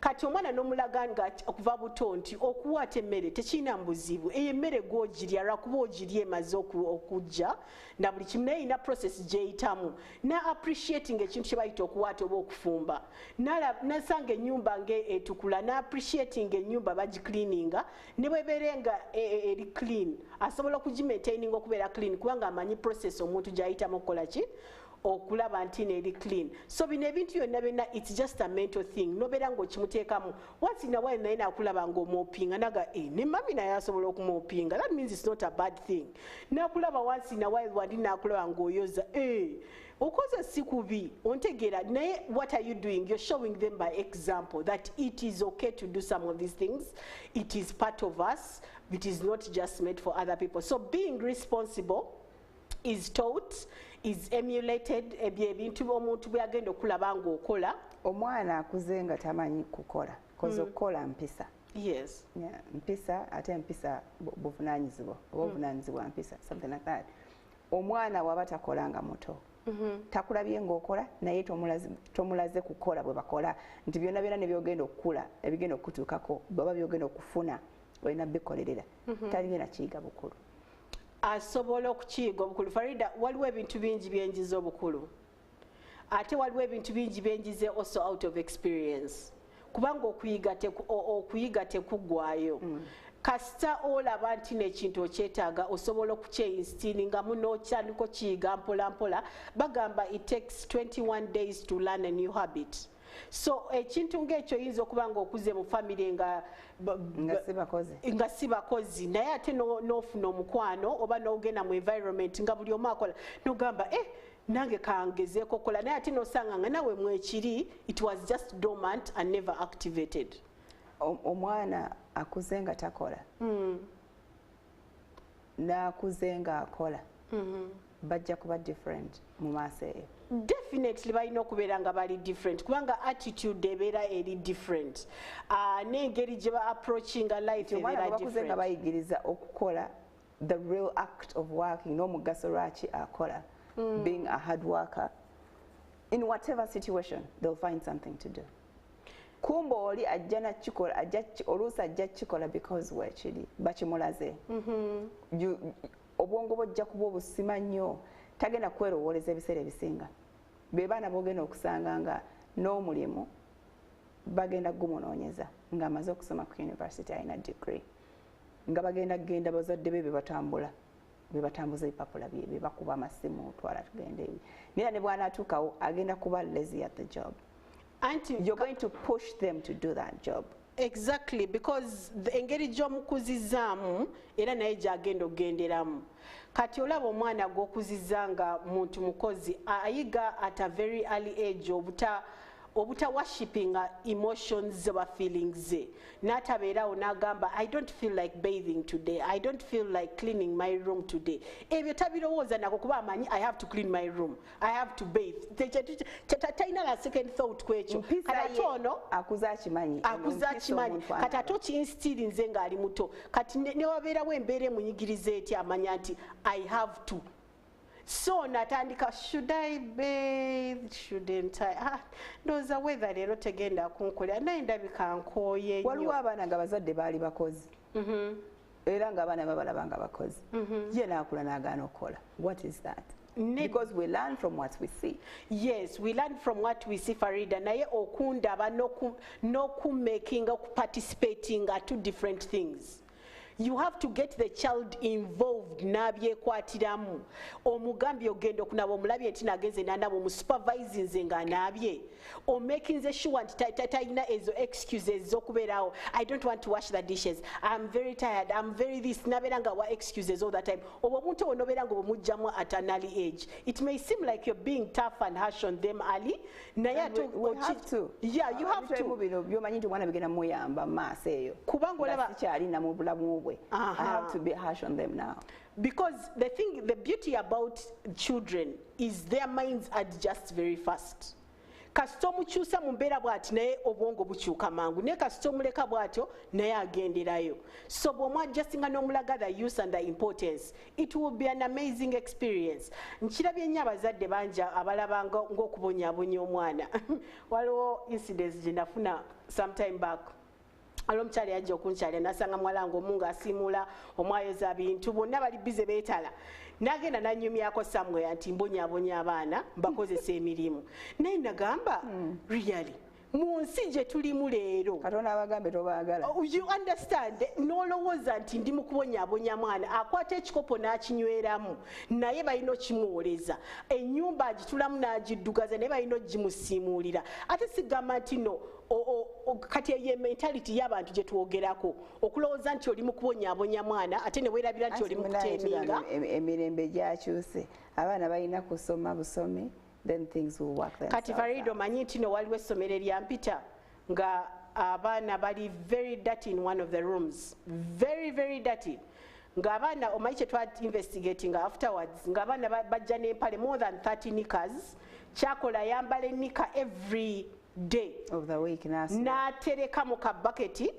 Kati omwana n'omulaga nga okuva buto nti okuwaata emmere tekirina buzibu, eyo emmere gw'ogirya lwakuba ogirya emaze okujja na buli kimu, naye erina process gy'eyitamu, na appreciating ekintu kye bayita okuwaata oba okufumba, nasanga ennyumba ng'etukula, na appreciating ennyumba bagicleaninga, ne bwebeere nga eri clean asobola okugimaintaininga okubeera clean kubanga amanyi process omuntu gy'ayitamu okukola ki, okulaba nti neeri clean. So bino ebintu byonna byonna, it's just a mental thing. Nobeera ng'okimuteekamu. Once in a while naye nakulaba ng'omoopinga naga ne mami naye asobola okumoopinga. That means it's not a bad thing. Nakulaba once in a while wandi nakulaba ng'oyoza okoze si kubi, ontegeera, naye what are you doing? You're showing them by example that it is okay to do some of these things. It is part of us. It is not just made for other people. So being responsible is taught, is emulated, ebintu omuntu byagenda okulaba ng'okola.
Omwana akuze nga tamanyi kukola, koze okukola mpisa.
Yes.
Yeah, mpisa, ate mpisa buvunaanyizibwa, oba obuvunaanyizibwa mpisa, something like that. Omwana waba takolanga muto. Takulabye ng'okola, naye tomulaze kukola bwe bakola, nti byonna byonna ne byogenda okukula, ebigenda okutuukako, baba byogenda okufuna, olina bikolerera. Taligenda kiyiga bukulu.
Asobola okukiyiga obukulu. Farida, waliwo ebintu bingi byenjiza obukulu, ate waliwo ebintu bingi byenjize also out of experience, kubanga okuyiga tekuggwaayo. Kasita olaba nti n'ekintu okyetaaga osobola okukyeinstilingamu n'okyandika okiyiga mpola mpola. Bagamba it takes 21 days to learn a new habit. So ekintu ng'ekyo yinza okuba ng'okuze mu family nga si bakozi, naye ate n'ofuna omukwano oba n'ogenda mu environment nga buli omu akola, n'ogamba nange kangezeeko kola, naye ate n'osanga nga nawe mwekiri, it was just dormant and never activated.
Omwana akuze nga takola, n'akuze nga akola, bajja kuba different mu maaso eyo.
Definitely balina okubeera nga bali different kubanga attitude ebeera eri different, n'engeri gye ba approachinga life ebeera different.
Bakuze nga bayigiriza okukola the real act of working, n'omugaso lwaki akola, being a hard worker, in whatever situation they'll find something to do. Kumba oli ajja nakikola, oluusi ajja kikola because weekiri bakimulaze. Obwongo bwojja kuba obusima nnyo, tagenda kwerowooleza ebiseera ebisinga. Be baana bogenda okusanga nga n'omulimu bagenda gumunoonyeza ng'amaze okusoma ku university alina degree, nga bagenda bazadde be bebatambuza ebipapula bye, bebakuba amasimu, twala tugenda ebi. Naye ne bw'anaatuukawo agenda kuba lazy at the job. You're going to push them to do that job.
Exactly, because engeri gy'omukuzizaamu era naye gy'agenda okugenderamu. Kati olaba omwana gw'okuzizza nga muntu mukozi ayiga at a very early age obuta worshipping emotions oba feelings ze, n'atabeerawo n'agamba I don't feel like bathing today, I don't feel like cleaning my room today. Ebyo tabirowooza nako kuba amanyi I have to clean my room, I have to bathe. Talina la second thought kwekyo. Kati ono akuza akimanyi, kati ate okiinstirinze ng'ali muto, kati ne wabeerawo embeera emunyigiriza eti amanya nti I have to. So natandika, should I bathe, shouldn't I? Ndowooza weather leero tegenda kunkolera, naye ndabika nkooye nnyo.
Waliwo abaana nga bazadde baali bakozi, era ng'abaana babalaba nga bakozi, ye n'akula n'agaana okukola. What is that? Because we learn from what we see.
Yes, we learn from what we see, Farida. Naye okundaba n'okumaking, participating are two different things. You have to get the child involved n'abyekwatiramu. Omugambye ogenda okunaba omulabye nti nagenze n'anaba omusupervise nze nga anaabye. Or making sure nti talina ezo excuses z'okubeerawo. I don't want to wash the dishes. I'm very tired. I'm very this. Nabeera nga wa excuses all the time. Obwo omuntu onobeera nga omujjamu at an early age. It may seem like you're being tough and harsh on them early. Naye
we have to.
Yeah, you have to.
By'omanyi nti omwana bigenda muyamba maaso eyo.
Kubanga olaba
sikyalina mu bulamu bwe. I have to be harsh on them now.
Because the beauty about children is their minds adjust very fast. Kasita omukyusa mu mbeera bw'ati naye obwongo bukyuka mangu, naye kasita omuleka bw'atyo naye agenderayo. So bw'omwadjustinga n'omulaga the use and the importance, it will be an amazing experience. Nkirabye nnyo abazadde bangi abalaba ng'okubonyaabonya omwana. Waliwo incidents gye nafuna sometime back. Alo mchali yajja okunkyalya nasanga mwala ng'omu ng'asiimula omwayoza bintu bonna bali bize beetala. Nagenda nanyumyako somewhere nti mbonyaabonya abaana mbakozesa emirimu. Naye nagamba really mu nsi gye tulimu leero
Katonda abagambe tobaagala.
You understand, n'olowooza nti ndi mu kubonyaabonya mwana akwata ekikopo n'akinyweramu naye balina okimuwoleza, ennyumba agitulamu n'agiddugaza naye balina ogimusiimuulira. Ate sigamba nti no kati ye mentality y'abantu gye twogerako okulowooza nti oli mu kubonyaabonya mwana ate ne weerabira nti oli mu kuteeminga.
Emirembe gyakyuse, abaana balina kusoma busomi, then things will work themselves.
Kati Farido manyi nti no waliwo essomero eryampita nga abaana bali very dirty in one of the rooms, very very dirty. Nga abaana omanyi kye twa investigating afterwards, nga abaana bajja n'empale more than 30 knickers. Kyakola yambala ennika every day
of the week
n'atereka mu kabaketi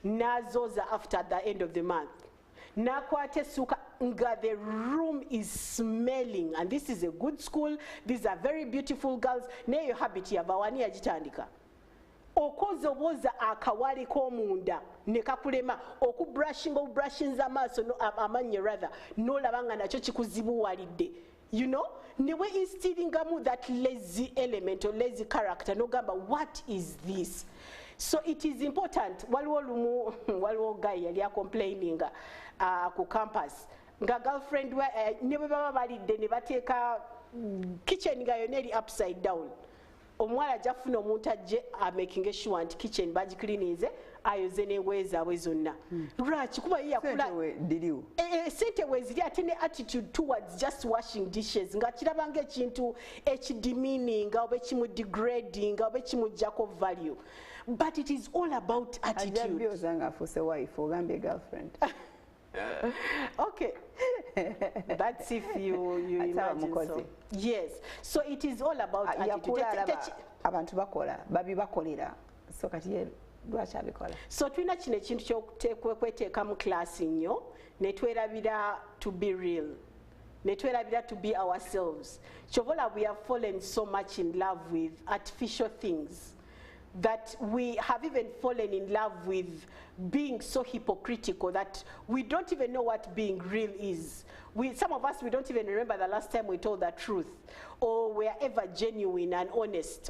n'azooza after the end of the month. N'akwata essuuka nga the room is smelling, and this is a good school, these are very beautiful girls. Neyo habit yabawani yagitandika okozobooza akawale k'omunda ne kakulema okubrushinga amaaso amannyo rather n'olaba nga nakyo kikuzibuwalidde. You know, newe instillingamu that lazy element or lazy character nogamba what is this. So it is important. Waliwo guy yali complaining ku campus nga girlfriend ne bwe baba balidde ne bateeka kitchen nga yonna eri upside down. Omwala jafuna omuntu ajje making sure nti kitchen bagicleanize ayoze n'engoye zaabwe zonna. Lwaki kuba ye yakula sente weziri ate ne attitude towards just washing dishes nga kirabanga ekintu ekidemeaninga oba ekimudegrading oba ekimuggyako value. But it is all about attitude.
Ajabyoza nga afuuse wife ogambye girlfriend.
Okay. That's if you imagine so. Yes. So it is all about attitude.
Abantu bakola babi bakolera. So kati ye lwaki abikola. So
tulina kino ekintu ky'okweteeka mu class nnyo ne twerabira to be real. Ne twerabira to be ourselves. Chovola, we have fallen so much in love with artificial things that we have even fallen in love with being so hypocritical that we don't even know what being real is. Some of us, we don't even remember the last time we told the truth or we are ever genuine and honest.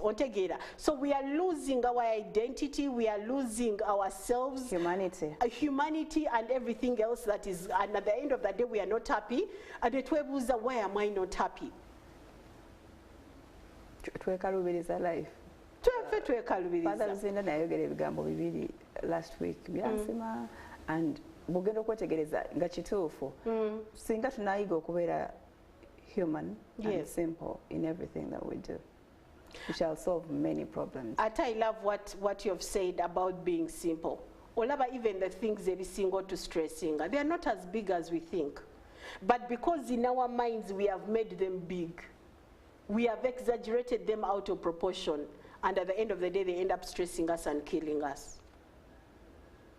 So we are losing our identity, we are losing ourselves, humanity and everything else that is, and at the end of the day we are not happy. And why am I not happy?
Life. Father Luzinda nayogera ebigambo bibiri last week byansima and bugenda okwetegereza nga kituufu singa tunayiga okubeera human and simple in everything that we do, we shall solve many problems.
I love what you have said about being simple. Olaba even the things ebisinga to stressing, they are not as big as we think, but because in our minds we have made them big, we have exaggerated them out of proportion. And at the end of the day, they end up stressing us and killing us.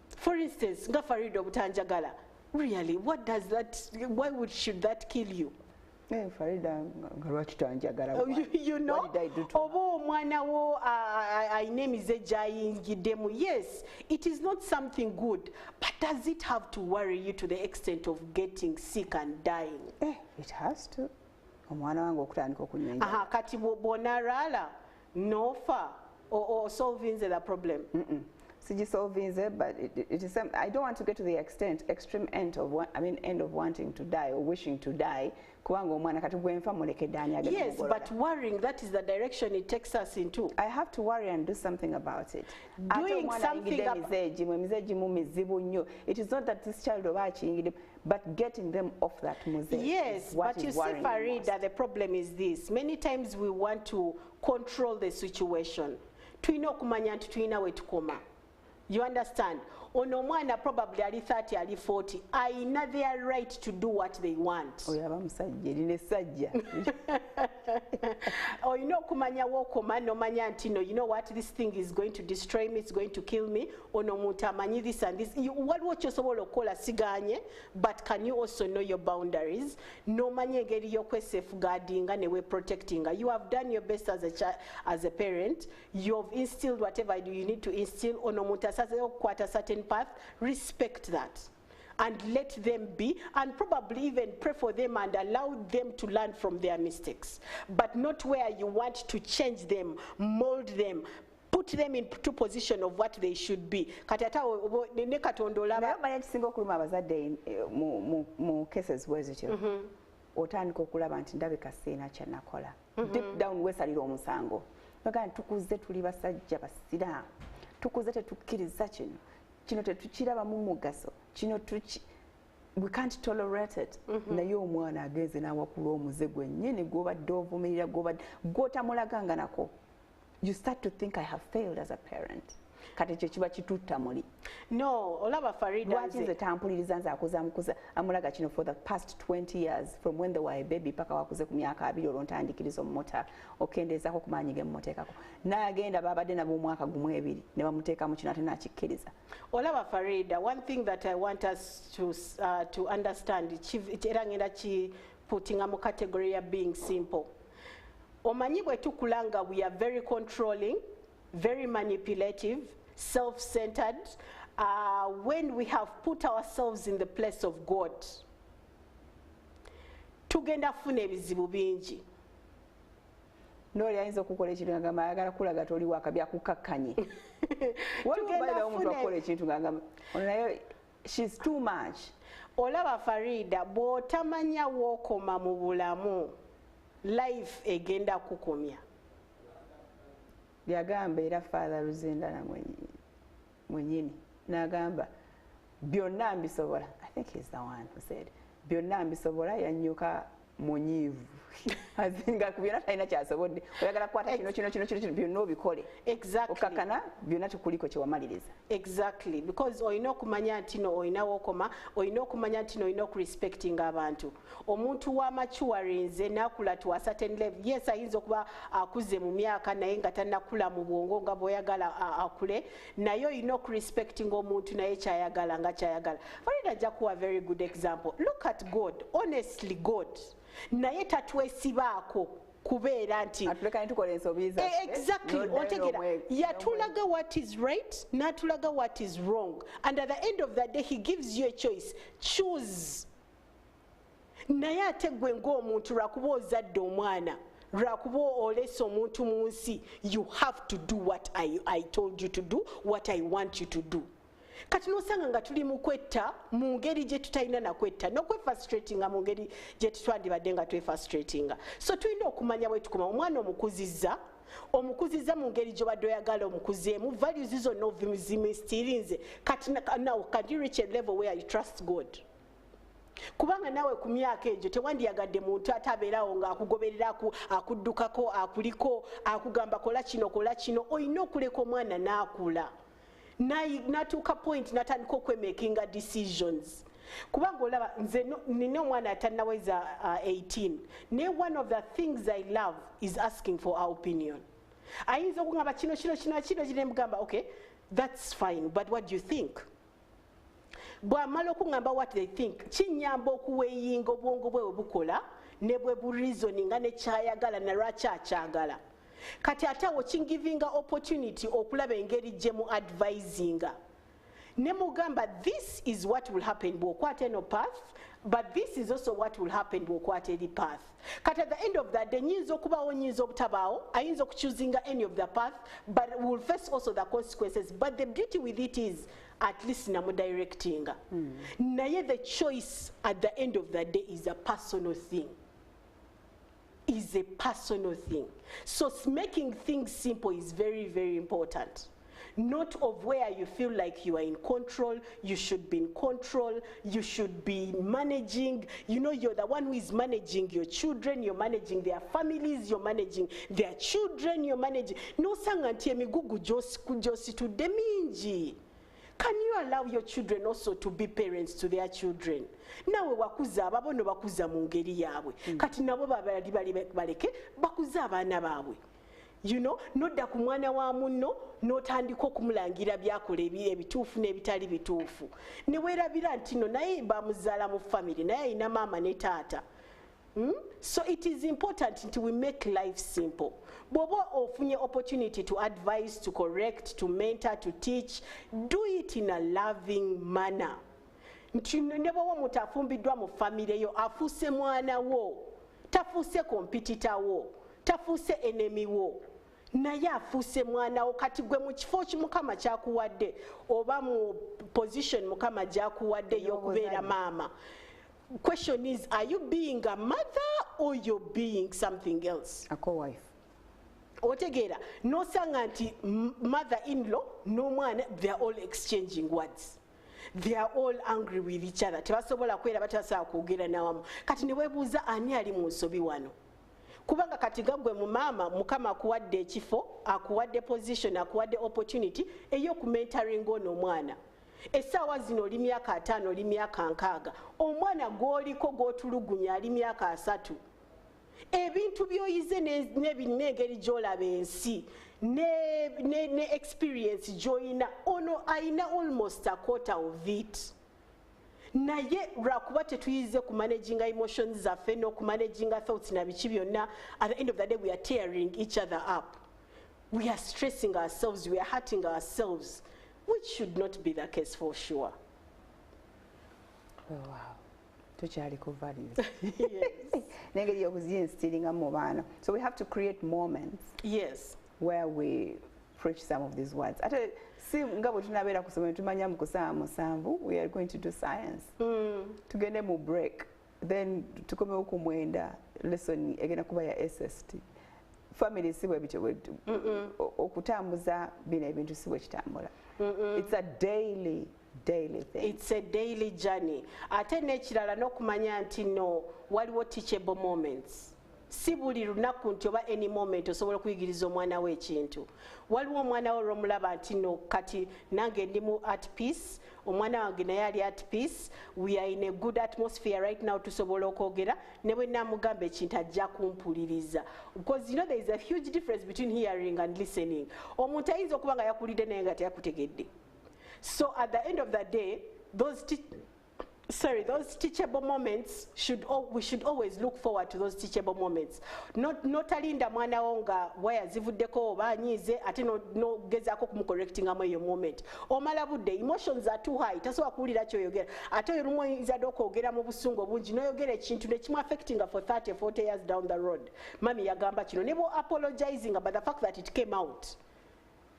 For instance, nga Farido butanjagala. Really, what does that? Should that kill you?
Farida,
you know,
what did I do to
obo mwana wo ainemize jayingidemu. Yes, it is not something good, but does it have to worry you to the extent of getting sick and dying?
It has to. Omwana wange okutandika okunywa.
Kati bonarala. No far or solving the problem.
sigisolvinze, but it is some, I don't want to get to the extreme end of end of wanting to die or wishing to die.
Yes, but worrying, that is the direction it takes us into.
I have to worry and do something about it.
Doing something
it is not that this child of but getting them off that mosaic.
Yes, but you see, Farida, the problem is this. Many times we want to control the situation. You understand? Ono mwana probably ali 30, ali 40. I know their right to do what they want.
Oh, yaba musajja line sajja.
Oh, you know kumanya wokoma no manya ntino. You know what? This thing is going to destroy me. It's going to kill me. Ono muntu amanyi this and this. What you sobola okola siganye, but can you also know your boundaries? No manya engeri yokwe safeguardinga newe protectinga. You have done your best as a parent. You have instilled whatever you need to instill. Ono muntu asaze okwata certain path, respect that and let them be, and probably even pray for them and allow them to learn from their mistakes, but not where you want to change them, mold them, put them into position of what they should be.
Mu cases wezityo otandika okulaba nti ndabika sina kyanakola deep down wesalira omusango baga tukuze tuli basajja basira tukuze tetukkiriza kino tetukiraba mu mugaso kino we can't tolerate it. Naye omwana agenze n'awakula omuze gwennyini gw'obadde ovumirira gw'otamulaganga nako. You start to think I have failed as a parent. Kati ekyo kiba kitutta muli.
No, olaba Farida.
Lwaki nze tampuliriza nze akuza amulaga kino for the past 20 years from when they were a baby paka wakuze ku myaka 2 olwo ntandikiriza omumota okendeezako ku maanyi ge mmuteekako. N'agenda babadde nabo omwaka gumu 2 ne bamuteekamu kino ate n'akikkiriza.
Olaba Farida, one thing that I want us to understand, era ngenda putting a category of being simple. Omanyi bwe tukulanga, we are very controlling, very manipulative, self-centered, when we have put ourselves in the place of God. Tugenda funa ebizibu bingi.
Noli ayinza okukola ekintu ngamba ayagala kulaga toli wakabya kukakkanye. Tugenda omuntu akola ekintu ngamba naye she's too much.
Olaba Farida, bw'otamanya w'okoma mu bulamu, life egenda kukomya.
Yagamba era Father Ruzindana mwenyini n'agamba byonna mbisobola. I think he's the one who said byonna mbisobola yannyuka munyiivu. Azinga ku byonna talina kyasobodde. Oyagala kukwata kino byonna obikole.
Exactly.
Okakana byonna tukuliko kyewamaliriza.
Exactly. Because olina okumanya nti no olina w'okoma, olina okumanya nti no olina okurespectinga abantu. Omuntu wa mature nze n'akula to a certain level. Yes, ayinza okuba akuze mu myaka naye nga tannakula mu bwongo nga bw'oyagala akule. Naye olina okurespectinga omuntu naye kyayagala nga kyayagala. Farida ajja kuwa very good example. Look at God. Honestly, God. Naye tatwesibaako kubeera nti
atuleka nitukola ensobi zaffe.
Exactly. Ontegera yatulaga what is right n'atulaga what is wrong, and at the end of the day he gives you a choice. Choose. Naye ate gwe ng'omuntu lwakuba ozadde omwana, lwakuba olesa omuntu mu nsi, you have to do what I told you to do, what I want you to do. Kati nosanga nga tuli mu kwetta mu ngeri gye tutalina na kwetta n'okwefrustratinga mu ngeri gye tutwandibadde nga twefrustratinga. So tulina okumanya bwe tukoma omwana omukuzizza mu ngeri gy'obadde oyagala omukuzeemu, values zonna ozimisitirinze. Kati now can you reach a level where you trust God? Kubanga nawe ku myaka egyo tewandiyagadde muntu atabeerawo ng'akugoberera akuddukako akuliko akugamba kola kino olina okuleka omwana n'akula. Natuuka point natandika okwemakinga decisions. Kubanga olaba nze nina omwana atannaweza 18. Ne one of the things I love is asking for our opinion. Ayinza okugamba kino kine mugamba, okay, that's fine, but what do you think? Bw'amala okungamba what they think, kinyamba okuweeyinga obwongo bwe bukola ne bwe bureasoninga ne kyayagala na lwaki akyagala. Kati ate awo kingivinga opportunity okulaba engeri gye mu advisinga. Ne mugamba this is what will happen bw'okwata eno path But this is also what will happen bw'okwata eri path. Kati at the end of that day, nyinza okubawo nyinza obutabaawo, ayinza okuchoosinga any of the path, but we will face also the consequences. But the beauty with it is, at least namudirectinga. Naye the choice at the end of the day is a personal thing. Is a personal thing. So making things simple is very, very important. Not of where you feel like you are in control, you should be in control, you should be managing, you know, you're the one who is managing your children, you're managing their families, you're managing their children, you're managing. No sanga nti emigugu gyositudde mingi. Can you allow your children also to be parents to their children? Nawe wakuza ababo no bakuza mu ngeri yaabwe. Kati nabo babali baleke bakuza abaana baabwe. You know, nodda ku mwana wa munno n'otandika okumulangira byakola ebituufu n'ebitali bituufu. Ne weerabira nti no naye bamuzaala mu family, naye alina maama ne taata. So it is important to we make life simple. Bw'oba ofunye opportunity to advise, to correct, to mentor, to teach, do it in a loving manner. Nti ne bw'oba omuntu afumbiddwa mu family yo afuuse mwana wo, tafuuse competitor wo, tafuuse enemy wo. Naye afuuse mwana wo, kati gwe mu kifo Mukama kyakuwadde oba mu position Mukama gyakuwadde y'okubeera maama. Question is, are you being a mother or you're being something else?
A co-wife.
Otegeera, nosanga nti mother-in-law n'omwana, they are all exchanging words. They are all angry with each other. Tebasobola kwera batasobola kwogera nawamu. Kati ne weebuuza ani ali mu nsobi wano? Kubanga kati gwe mu maama Mukama akuwadde ekifo, akuwadde position, akuwadde opportunity ey'okumentoring ono omwana. Essaawa zino oli myaka 5, oli myaka 6. Omwana gw'oliko gw'otulugunya ali myaka 3. Ebintu by'oyize n'engeri gy'olaba ensi ne experience gy'olina, ono alina almost a quarter of it. Naye lwakuba tetuyize ku managing emotions zaffe n'oku managing thoughts na biki byonna, at the end of the day we are tearing each other up. We are stressing ourselves, we are hurting ourselves, which should not be the case for sure.
Oh, wow. Tukyaliku values.
Yes.
N'engeri y'okuziinstiringa mu baana. So we have to create moments.
Yes.
Where we preach some of these words. Ate si nga bwe tunabeera ku ssomero tumanya mu 7 we are going to do science. Tugende mu break. Then tukomewo ku 9 lesson egenda kuba ya SST. Family si bwe bityo okutambuza bino ebintu si bwe kitambula. It's a daily thing.
It's a daily journey. Ate n'ekirala n'okumanya nti no waliwo teachable moments. Si buli lunaku nti oba any moment osobola okuyigiriza omwana we ekintu. Waliwo omwana wo lw'omulaba nti no kati nange ndi mu at peace, omwana wange naye ali at peace, we are in a good atmosphere right now tusobola okwogera, ne bwe namugamba ekintu ajja kumpuliriza. Because you know there is a huge difference between hearing and listening. Omuntu ayinza okuba nga yakulidde naye nga teyakutegedde. So at the end of the day, those teachable moments we should always look forward to those teachable moments. Not alinda mwana wo nga waya zivuddeko oba anyiize ate no gezaako kumucorrectingamu eyo moment. Omala budde, emotions are too high, tasobola kuwulira ky'oyogera. Ate oyo lumu oyinza dde okwogera mu busungu obungi n'oyogera ekintu ne kimu affectinga for 30-40 years down the road. Mami yagamba kino, ne bwo apologizing about the fact that it came out.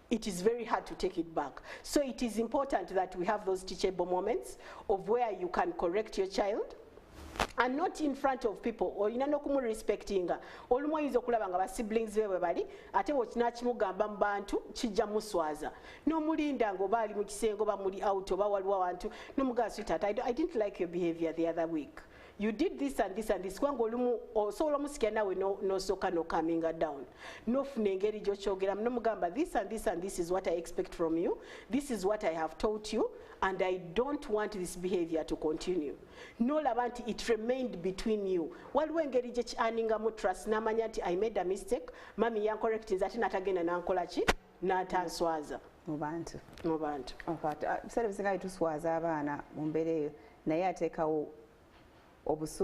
It is very hard to take it back. So it is important that we have those teachable moments of where you can correct your child, and not in front of people. Olina n'okumu respectinga. Olumu oyinza okulaba nga ba siblings be bwe bali, ate bw'okinakimugamba mu bantu kijja muswaza. N'omulinda ng'oba ali mu kisenge oba muli out oba waliwo awantu n'omugamba sweetheart, I didn't like your behavior the other week. You did this and this and this. Kubanga olumu osobola omusikira nawe n'osooka n'okaminga down. N'ofuna engeri gy'okyogeramu n'omugamba this and this and this is what I expect from you. This is what I have taught you and I don't want this behavior to continue. N'olaba nti it remained between you. Waliwo engeri gye kyaningamu trust n'amanya nti I made a mistake, mami yancorrectinze ate n'atagenda n'ankola ki n'atanswaza.
Mu bantu.
Biseera
ebisinga tuswaza abaana mu mbeera eyo naye ateekawo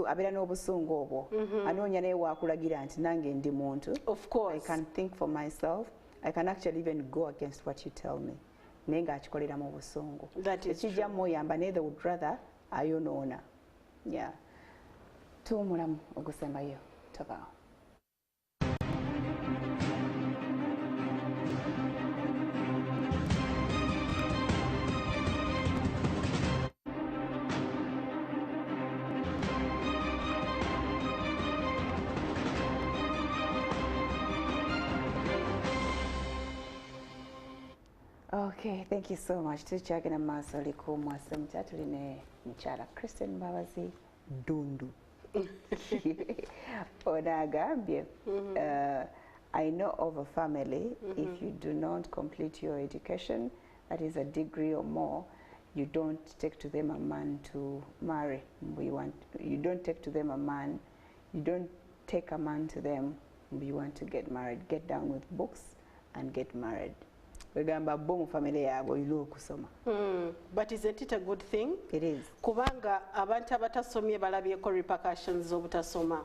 abeera n'obusungu obwo anoonya naye wakulagira nti nange ndi muntu.
Of course.
I can think for myself. I can actually even go against what you tell me. Naye ng'akikolera mu busungu.
That is true.
Ekijja muyamba naye they would rather ayonoona Yeah. Tuumulamu ogusembayo tobaawo. Okay, thank you so much. Tukyagenda maaso liko MWASUZE MUTYA tuline mukyala Christine Mbabazi Dundu. Ono agambye, I know of a family, if you do not complete your education, that is a degree or more, you don't take to them a man to marry. You don't take to them a man, you don't take a man to them, you want to get married. Get down with books and get married. But
isn't it a good thing?
It is.
Kubanga abantu abatasomye balabyeko repercussions obutasoma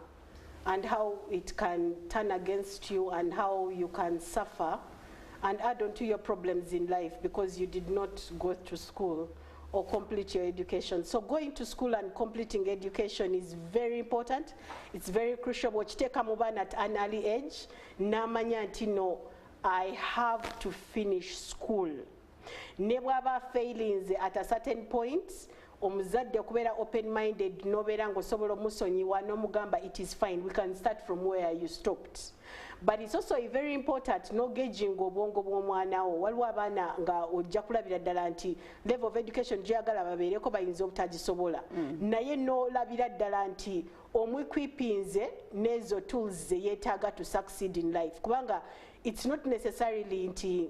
and how it can turn against you and how you can suffer and add on to your problems in life because you did not go to school or complete your education. So going to school and completing education is very important. It's very crucial. Wachiteka mubana at an early age, namanya ntino I have to finish school. Nebwaba failings at a certain point, omuzadde okubeera open-minded nobeera ng'osobola omusonyiwa n'omugamba it is fine, we can start from where you stopped. But it's also very important no gauging obwongo bw'omwana wo. Waliwo abaana nga ojja kulabira ddala nti level of education gyeyagala babeereko bayinza obutagisobola. Naye n'olabira ddala nti omwekwipinze n'ezo tools ze yeetaaga to succeed in life. Kubanga it's not necessarily nti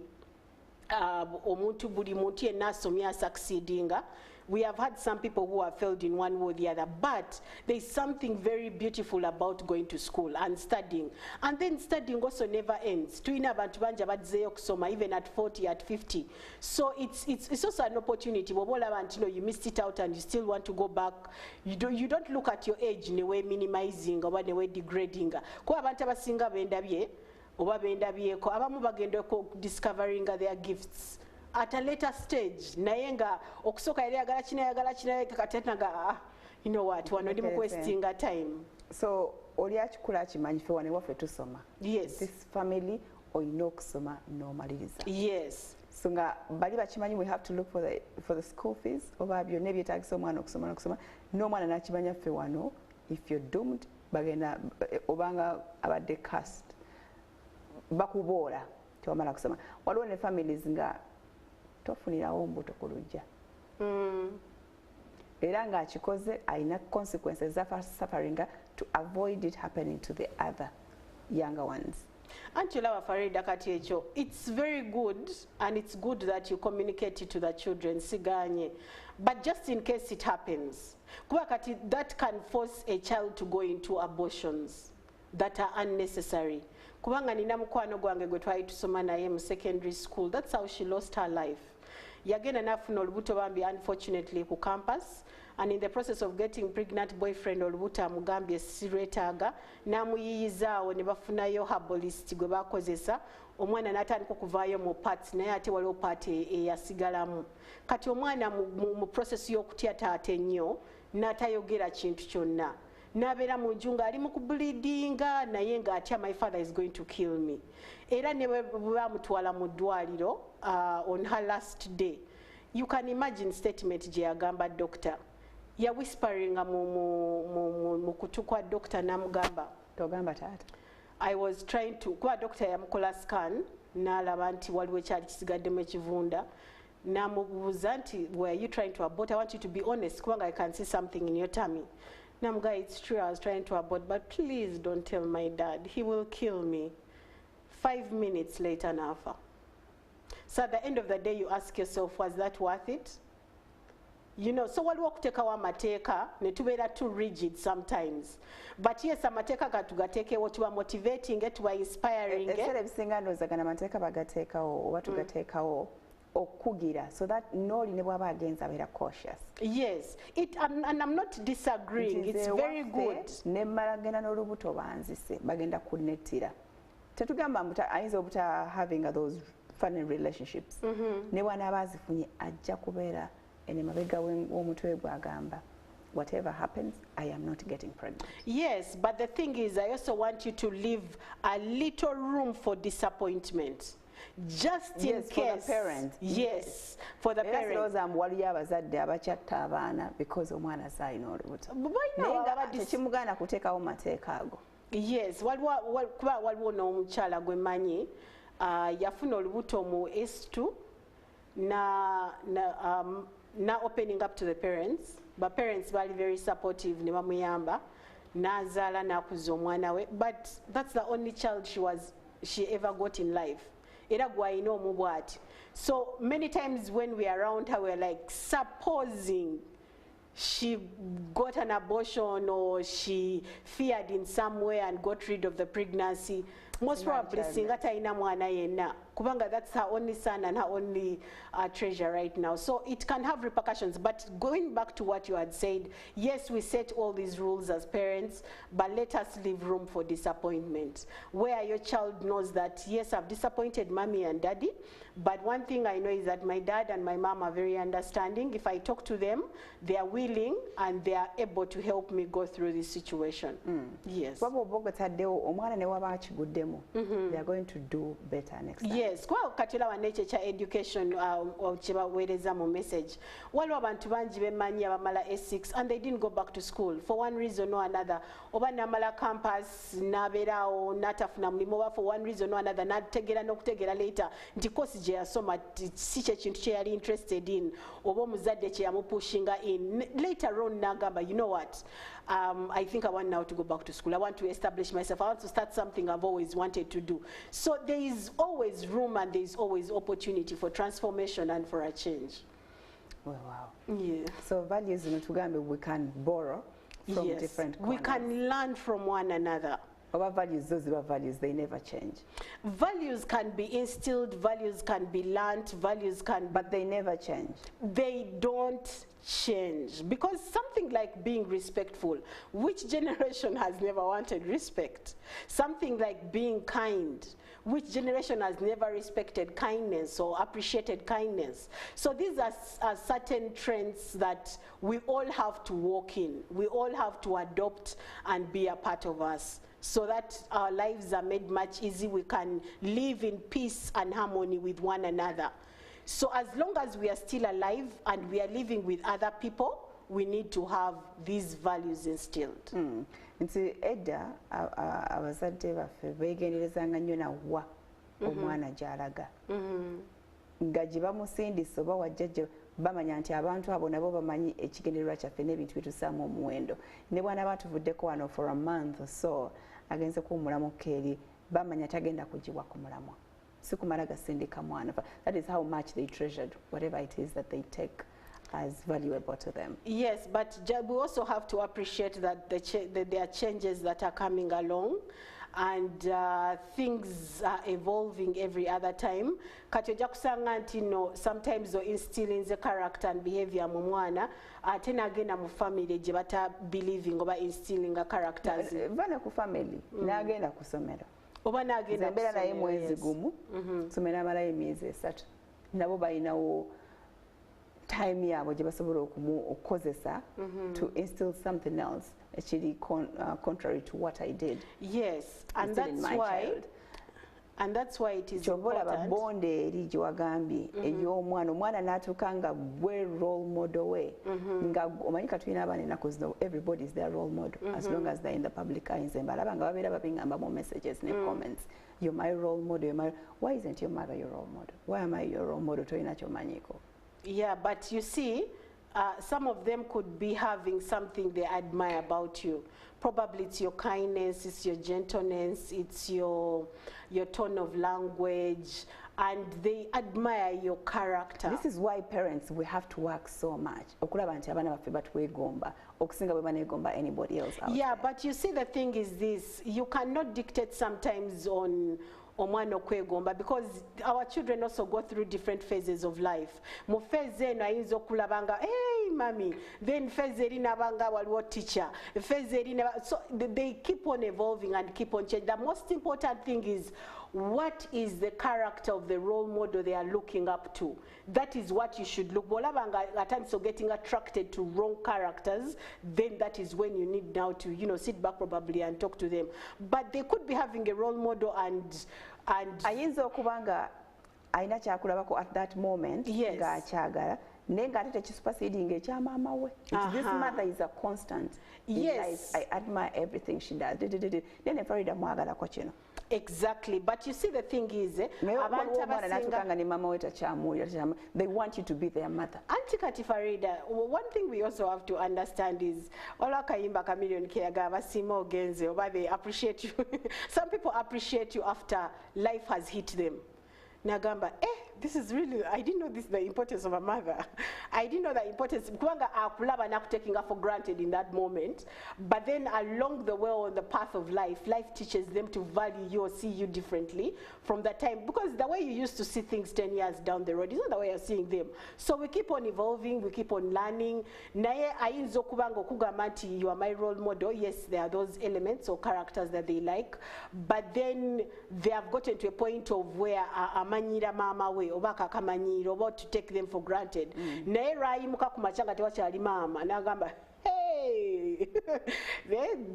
omuntu buli muntu yenna asomye succeedinga. We have had some people who have failed in one way or the other, but there is something very beautiful about going to school and studying. And then studying also never ends. Tuina abantu banja badzeyo kusoma even at 40, at 50. So it's also an opportunity. You missed it out and you still want to go back. You don't look at your age in a way minimizing or in a way degrading. Kwa abantu abasinga bendabye oba bendabyeko abamu bagendeko discovering their gifts at a later stage. Nayenga okusoka yali yagala kina katenaga you know what wano ndi mukwestinga time. So oli akikula kimanyi fe wane waffe tusoma. Yes. This family oyina okusoma n'omaliriza. Yes. So nga bali bakimanyi we have to look for the school fees oba byonna ebyetaagisa omwana okusoma n'omwana n'akimanya ffe wano if you're doomed bagenda obanga abadde cast bakuboola tewamala kusoma. Waliwo ne families nga tofunirawo mbuto ku lujja era ng'akikoze alina consequences za suffering to avoid it happening to the other younger ones. Antulawa Farida kati ekyo, it's very good and it's good that you communicate it to the children siganye, but just in case it happens kuba kati that can force a child to go into abortions that are unnecessary. Kubanga nina mukwano gwange gwe twali tusoma naye mu secondary school, that's how she lost her life. Yagenda nafuna olubuto bambi unfortunately ku campus, and in the process of getting pregnant boyfriend olubuto amugambye sirwetaaga n'amuyiyizaawo ne bafunayo herbalist gwe bakozesa omwana n'atandika okuvaayo mu parts naye ate waliwo part eyasigalamu. Kati omwana mu process y'okutya taata ennyo n'atayogera kintu kyonna. Nabera mujunga ali mukubleedinga naye nga atya my father is going to kill me. Era ne bamutwala mu ddwaliro on her last day. You can imagine statement gye yagamba doctor. Ya whispering mu kutu kwa doctor namugamba. Togamba taata. I was trying to kwa doctor yamukola scan n'alaba nti waliwo ekyali kisigaddemu ekivunda. Namubuuza nti were you trying to abort? I want you to be honest kubanga I can see something in your tummy. Namga, it's true, I was trying to abort, but please don't tell my dad. He will kill me. 5 minutes later, Nafa. So at the end of the day, you ask yourself, was that worth it? You know, so waliwo okuteekawo amateeka ne tubeera too rigid sometimes. But yes, amateeka gatugateekewo tuba motivating, tuba inspiring. Ebiseera ebisinga ndowooza gano amateeka bagateekawo oba tugateekawo okugira so that noli ne bwaba agenza abeera cautious. Yes, and I'm not disagreeing, it's very good. Ne mmala genda n'olubuto banzise bagenda kunettira. Tetugamba ayinza obuta having those funny relationships. Ne bw'anaaba azifunye ajja kubeera ene mabega w'omutwe gwagamba
whatever happens, I am not getting pregnant.
Yes, but the thing is, I also want you to leave a little room for disappointment. Just in
Yes,
case.
for the parents.
Yes, for the parents.
waliyo abazadde abakyatta abaana because omwana azaalina olubuto naye nga tekimugana kuteekawo mateeka ago.
Yes, kuba waliwo n'omukyala gwe mmanyi yafuna olubuto mu S2 na opening up to the parents. But parents bali very supportive, ne bamuyamba n'azaala n'akuza omwana we, but that's the only child she ever got in life. Era gwalina omubwati. So many times when we are around her, we're like, supposing she got an abortion or she feared in some way and got rid of the pregnancy, most probably singa talina mwana yenna, kubanga that's her only son and her only treasure right now. So it can have repercussions. But going back to what you had said, yes, we set all these rules as parents, but let us leave room for disappointment, where your child knows that, yes, I've disappointed mommy and daddy, but one thing I know is that my dad and my mom are very understanding. If I talk to them, they are willing and they are able to help me go through this situation. Yes. They
are going to do better next time.
Yes, kwa katela wa nature cha education chibaweereza mu message. Waliwo abantu bangi bemanyi abamala S6 and they didn't go back to school for one reason or another. Oba namala campus nabeerawo natafuna mulimu oba for one reason or another nategeera n'okutegeera later nti kosi gye yasoma si kye kintu kye yali interested in oba omuzadde kye yamupushinga in. Later on n'agamba, you know what, I think I want now to go back to school. I want to establish myself. I want to start something I've always wanted to do. So there is always room and there is always opportunity for transformation and for a change.
Well, wow.
Yeah.
So values in Tugambe we can borrow from different corners.
We can learn from one another.
Our values, those are values, they never change.
Values can be instilled, values can be learnt, values can
but they never change.
They don't change, because something like being respectful, which generation has never wanted respect? Something like being kind, which generation has never respected kindness or appreciated kindness? So these are certain trends that we all have to walk in, we all have to adopt and be a part of us, so that our lives are made much easier. We can live in peace and harmony with one another. So as long as we are still alive and we are living with other people, we need to have these values instilled.
Nti edda abazadde baffe beegenderezanga nnyo na wa omwana gy'alaga nga gye bamusindisa oba wajjajja bamanya nti abantu abo nabo bamanyi ekigendererwa kyaffe n'ebintu byetusaamu omuwendo. Ne bw'anaaba tuvuddeko wano for a month or so agenze kuwummulamuko eri bamanya tagenda kuggibwa ku mulamwa, si kumala gasindika mwana. That is how much they treasured whatever it is that they take as valuable to them. Yes, but
we also have to appreciate that there are changes that are coming along, and things are evolving every other time. Kati ojja kusanga nti no, sometimes instilling the character and behavior mu mwana ate n'agenda mu family gye bata believing oba instilling a characters.
Vana ku family n'agenda ku ssomero
oba n'agenda
mbeera naye mwezi gumu ssomero amalayo emyezi 3 nabo balinawo time yaabwe gye basobola okukozesa to instill something else actually contrary to what I did.
Yes, and that's why it is important.
Bonde eri gye wagambye ey'omwana n'atuuka nga gwe role model we nga omanyi katulina abaana ennaku zino everybody is their role model as long as they're in the public eye. Nze mbalaba nga babeera babingamba mu messages ne comments, you're my role model, why isn't your mother your role model? Why am I your role model? Tolina kyomanyiko.
Yeah, but you see, some of them could be having something they admire about you. Probably it's your kindness, it's your gentleness, it's your tone of language, and they admire your character.
This is why parents, we have to work so much. Okulaba nti abaana baffe batwegomba okusinga bwe baneegomba anybody else out
there.
But
you see, the thing is this, you cannot dictate sometimes on omwana okwegomba, because our children also go through different phases of life. Mu phase eno ayinza okulabanga, hey mami, then phase eri nabanga waliwo teacher, phase eri so they keep on evolving and keep on changing. The most important thing is what is the character of the role model they are looking up to. That is what you should look. At times, so getting attracted to wrong characters, then that is when you need now to, you know, sit back probably and talk to them. But they could be having a role model and
ayinza okubanga ayina kyakulabako at that moment ng'akyagala naye ng'ate tekisuperseding ekya maama we. This mother is a constant in life. I admire everything she does. Then Farida mwagalako kino.
Exactly, but you see the thing is,
they want you to be their mother.
Auntie Kati Farida, one thing we also have to understand is, Ola Kayimba Chameleon Kiagava Simo Genze, or they appreciate you. Some people appreciate you after life has hit them. Nagamba, this is really, I didn't know this, the importance of a mother. I didn't know the importance, Kwanga akulaba na taking her for granted in that moment. But then along the way on the path of life, life teaches them to value you or see you differently from that time. Because the way you used to see things 10 years down the road is not the way you're seeing them. So we keep on evolving, we keep on learning. Naye ayinzo kubango kugamanti, you are my role model. Yes, there are those elements or characters that they like. But then they have gotten to a point of where amanyira mama we obaka kamanyiro about to take them for granted. Naye rayimuka kumachanga tewakyali mama nagamba hey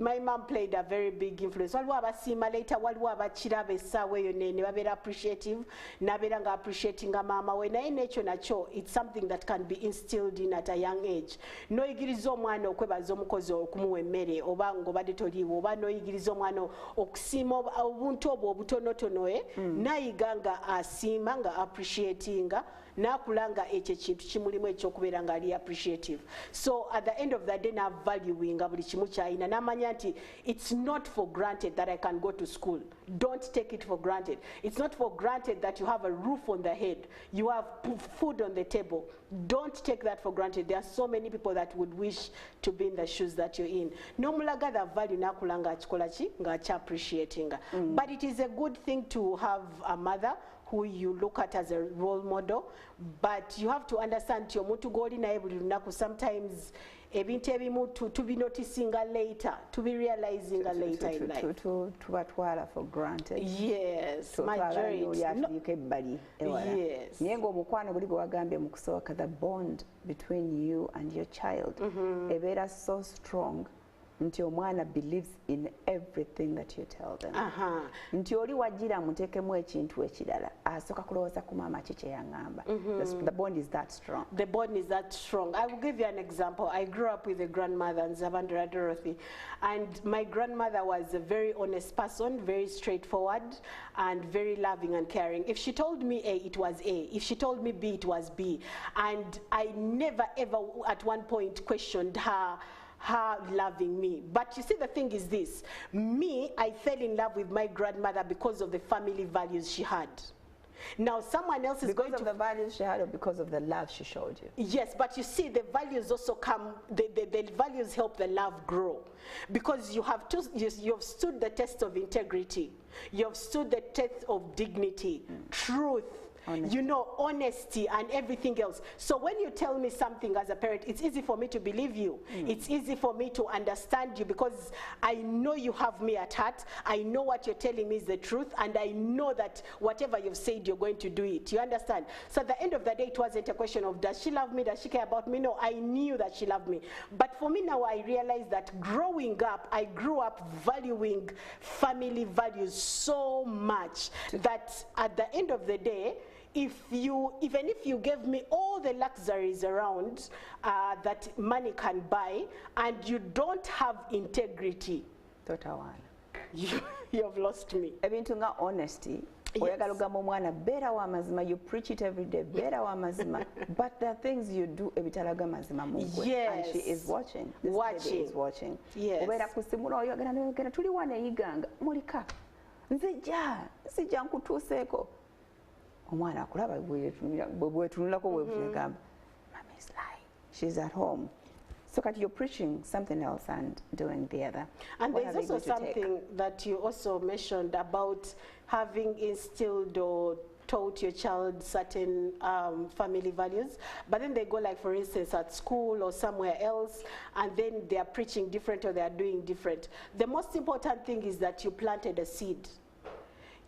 my mom played a very big influence. Waliwo abasiima later, waliwo abakiraba essaawa eyo ne babeera appreciative, nabeera nga appreciating mama we. Naye nekyo nakyo, it's something that can be instilled in at a young age. Noyigiriza omwana okwebaza omukozi okumuwa emmere oba ng'obadde toliiwo, oba noyigiriza omwana okusiima obuntu obwo obutonotono nayiga nga asiima nga appreciatinga nakulanga ekyo kintu kimulimu ekyokubeera nga ali appreciative. So at the end of the day na valuing buli kimu kyayina namanya nti it's not for granted that I can go to school. Don't take it for granted. It's not for granted that you have a roof on the head, you have food on the table. Don't take that for granted. There are so many people that would wish to be in the shoes that you're in. Nomulaga the value nakulanga akikola ki nga appreciating. But it is a good thing to have a mother who you look at as a role model, but you have to understand omuntu goli naye buli lunaku sometimes ebintu ebimu to be noticing later, to be realizing later in life.
Tubatwala for granted.
Yes, majority.
Yes. Naye ng'omukwano guli gwe wagambye mu kusooka, the bond between you and your child ebeera so strong nti omwana believes in everything that you tell them. Nti oli wajira mutekemu ekintu ekirala asooka kulowooza ku maama ki kye yaŋŋamba. The bond is that strong.
The bond is that strong. I will give you an example. I grew up with a grandmother, Nzabandura Dorothy, and my grandmother was a very honest person, very straightforward and very loving and caring. If she told me A, it was A. If she told me B, it was B. And I never ever at one point questioned her loving me. But you see, the thing is this, I fell in love with my grandmother because of the family values she had. Now someone else is going to...
Because of the values she had or because of the love she showed you?
Yes, but you see, the values also come, the values help the love grow. Because you have stood the test of integrity. You have stood the test of dignity, truth, honesty. You know, honesty and everything else. So when you tell me something as a parent, it's easy for me to believe you. It's easy for me to understand you because I know you have me at heart. I know what you're telling me is the truth, and I know that whatever you've said, you're going to do it. You understand? So at the end of the day, it wasn't a question of does she love me, does she care about me? No, I knew that she loved me. But for me now, I realized that growing up, I grew up valuing family values so much that at the end of the day, even if you gave me all the luxuries around that money can buy, and you don't have integrity, you've lost me.
Ebintu nga honesty. Oyagala ogamba omwana beera wa mazima, you preach it every day, beera wa mazima, but there are things you do ebitalaga mazima mu gwe, and she is watching. This baby is watching. Obeera ku simu oyogera tuli wana eyiganga mulika nzija nkutuuseeko. Omwana akulaba bwetunulako bwegamba Mama is lying, she's at home. So you're preaching something else and doing the other.
And there's also something that you also mentioned about having instilled or taught your child certain family values, but then they go, like for instance at school or somewhere else, and then they are preaching different or they are doing different. The most important thing is that you planted a seed.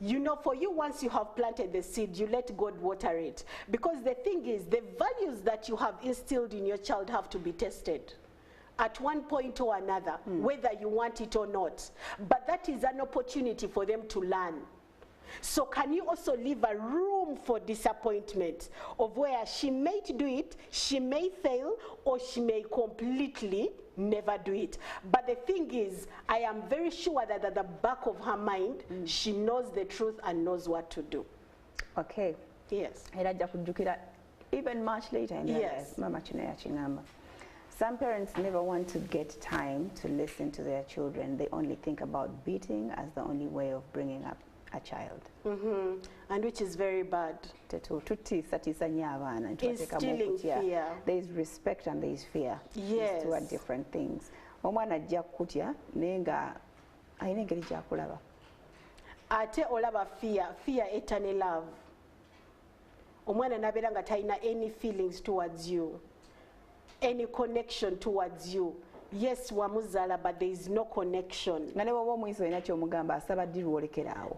you know, for you, once you have planted the seed, you let God water it. Because the thing is, the values that you have instilled in your child have to be tested at one point or another, whether you want it or not. But that is an opportunity for them to learn. So can you also leave a room for disappointment of where she may do it, she may fail, or she may completely never do it. But the thing is, I am very sure that at the back of her mind, she knows the truth and knows what to do.
Okay.
Yes.
Even much later in their
Yes.
life. Some parents never want to get time to listen to their children. They only think about beating as the only way of bringing up a child.
And which is very bad.
Instilling
fear.
There is respect and there is fear.
Yes.
These two are different things. Omwana ajja kutya nenga ayina engeri gy'akulaba.
Ate olaba fear eternal love. Omwana nabeera nga talina any feelings towards you, any connection towards you. Yes, wamuzaala, but there is no connection.
Nga ne bw'oba omuyisa olina ky'omugamba asaba ddi lw'olekeraawo.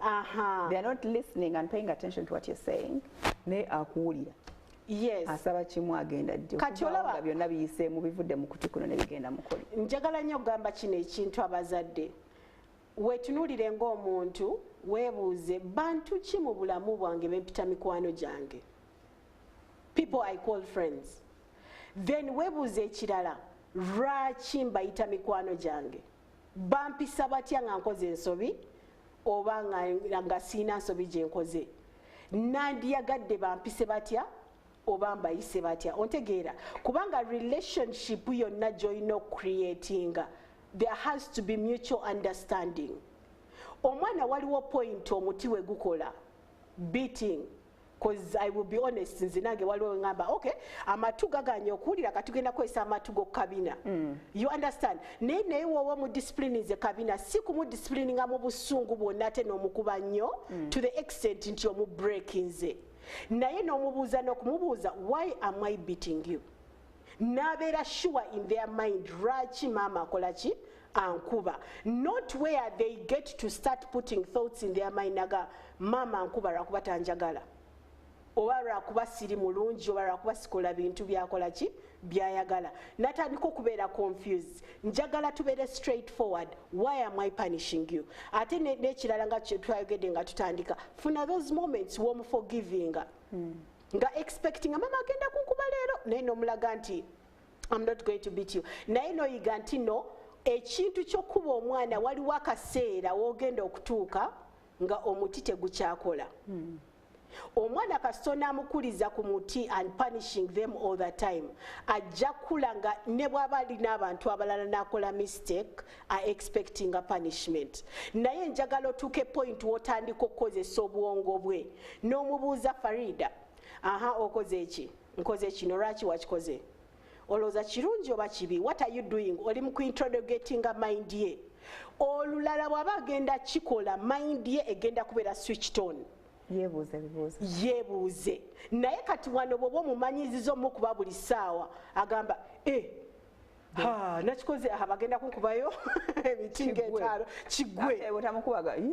They are not listening and paying attention to what you're saying. Ne akuwulira.
Yes.
Asaba kimu agenda ddi. Kati olaba byonna biyiseemu bivudde mu kutu kuno ne bigenda mu kuli.
Njagala nnyo okugamba kino ekintu abazadde. Weetunuulire ng'omuntu weebuuze bantu ki mu bulamu bwange bempita mikwano gyange. People I call friends. Then weebuuze ekirala. Lwaki mbayita mikwano gyange? Bampisa batya nga nkoze ensobi oba nga siina nsobi gye nkoze? Nandiyagadde bampise batya oba mbayise batya? Ontegeera, kubanga relationship yonna gy'olina okcreatinga, there has to be mutual understanding. Omwana waliwo point omuti we gukola, beating. Because I will be honest, nze nange waliwo ngamba, okay, amatu gaganya okuwulira katugenda kwesa amatu g'okabina. You understand? Naye wowe mu discipline ze kabina, si kumu discipline nga mu busungu bwonna ate n'omukuba nnyo to the extent nti omubreakinze. Naye n'omubuuza n'okumubuuza, why am I beating you? N'abeera sure in their mind, lwaki maama akola ki? Ankuba. Not where they get to start putting thoughts in their mind naga, maama ankuba lwakuba tanjagala. Oba lwakuba siri mulungi, oba lwakuba sikola bintu byakola ki byayagala. Natandika okubeera confused. Njagala tubeere straightforward. Why am I punishing you? Ate n'ekirala nga twayogedde nga tutandika, funa those moments w'omuforgivinga. Nga expecting mama agenda kunkuba leero, naye n'omulaga nti I'm not going to beat you. Naye n'oyiga nti no, ekintu ky'okuba omwana waliwo akaseera w'ogenda okutuuka nga omuti tegukyakola. Omwana kasito n'amukuliza ku muti and punishing them all the time, ajja kula nga ne bw'aba alina abantu abalala n'akola mistake are expecting a punishment. Naye njagala otuuke point w'otandika okukozesa obwongo bwe n'omubuuza Farida, okoze eki? Nkoze kino, lwaki wakikoze? Olowooza kirungi oba kibi? What are you doing? Oli mu kuinterrogatinga mind ye. Olulala bw'aba agenda kikola, mind ye egenda kubeera switched on. Yebuuze. Naye kati wano bw'oba omumanyiziza omukuba buli ssaawa agamba nakikoze bagenda kunkubayo emiti ng'etaano kiggwe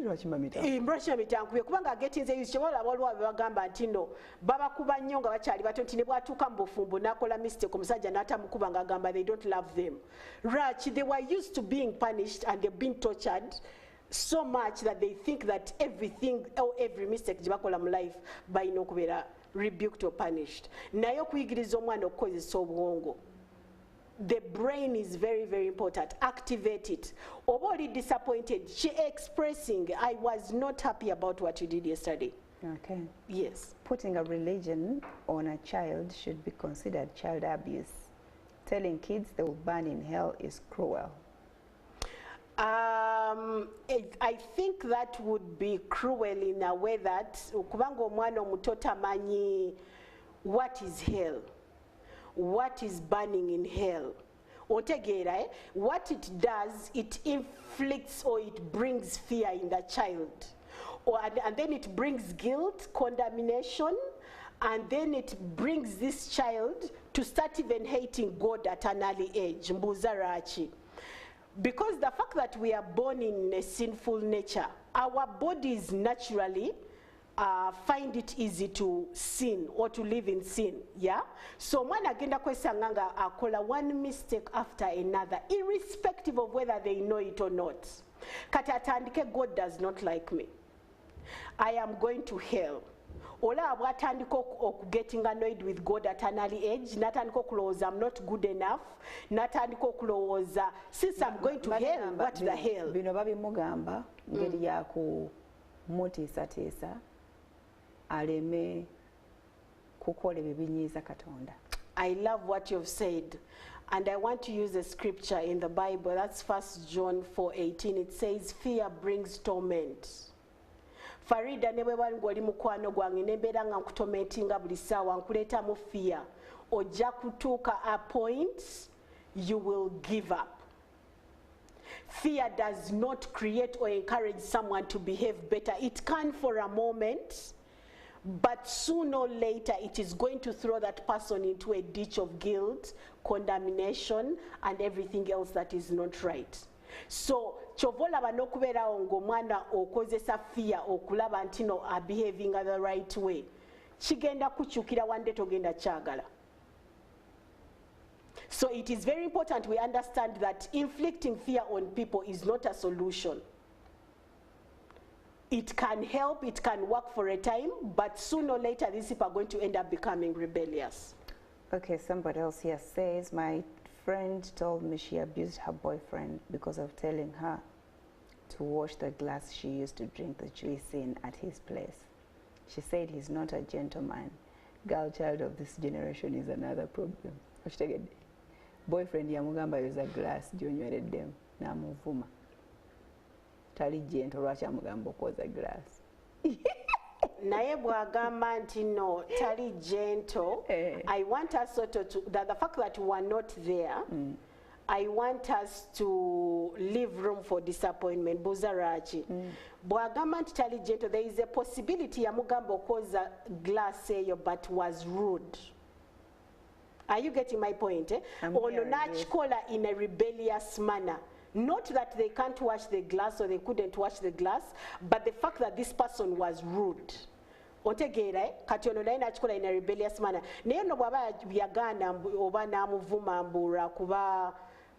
lwakimamitankubye kubanga agetinze yuzi kyebalaba olwa bebagamba nti no babakuba nnyo nga bakyali bato nti ne bwatuuka mu bufumbo n'akola mistake omusajja n'atamukuba ng'agamba they don't love them. Lwaki? They were used to being punished and they've been tortured so much that they think that everything or every mistake gye bakola mu life balina okubeera rebuked or punished. Naye okuyigiriza omwana okukozesa obwongo, the brain is very, very important. Activate it. Oba oli disappointed, she expressing, I was not happy about what you did yesterday.
Okay.
Yes.
Putting a religion on a child should be considered child abuse. Telling kids they will burn in hell is cruel.
I think that would be cruel in a way that kubanga omwana omuto tamanyi what is hell, what is burning in hell. Otegeera, what it does, it inflicts or it brings fear in the child, and then it brings guilt, condemnation, and then it brings this child to start even hating God at an early age. Mbuuza lwaki? Because the fact that we are born in a sinful nature our bodies naturally find it easy to sin or to live in sin, yeah? So mwana agenda kwesanga nga akola one mistake after another, irrespective of whether they know it or not. Kati atandike, God does not like me, I am going to hell. Ola abwatandika getting annoyed with God at an early age, natandika okulowooza I'm not good enough, natandika okulowooza since I'm going to hell, what the hell?
Bino babimugamba ngeri ya kumutiisatiisa aleme kukola ebibinyiiza Katonda.
I love what you've said, and I want to use a scripture in the Bible. That's 1 John 4:18. It says, fear brings torment. Farida ne bweba ngoli mukwano gwange nembeera nga nkutomentinga buli ssaawa nkuleetamu fear, ojja kutuuka a point you will give up. Fear does not create or encourage someone to behave better. It can for a moment, but sooner or later it is going to throw that person into a ditch of guilt, condemnation, and everything else that is not right. So chovolaba nokubeerawo ng'omwana okozesa fear okulaba nti no are behaving the right way, kigenda kukyukira wande togenda kyagala. So it is very important we understand that inflicting fear on people is not a solution. It can help, it can work for a time, but sooner or later these people are going to end up becoming rebellious.
Okay, somebody else here says, my friend told me she abused her boyfriend because of telling her to wash the glass she used to drink the juice in at his place. She said he's not a gentleman. Girl child of this generation is another problem. Boyfriend yamugamba yuza glass gyonywereddemu namuvuma. Tali gentle lwaki amugamba okwoza glass.
Naye bw'agamba nti no tali gentle, I want us sort of to the fact that we are not there, I want us to leave room for disappointment. Buzarachi bw'agamba nti tali gentle, there is a possibility yamugamba okwoza glass eyo but was rude. Are you getting my point? Ono n'akikola in a rebellious manner. Not that they can't wash the glass or they couldn't wash the glass, but the fact that this person was rude. Otegeera kati ono naye n'akikola in a rebellious manner. Naye no bw'aba yagaana oba n'amuvuma mbura kuba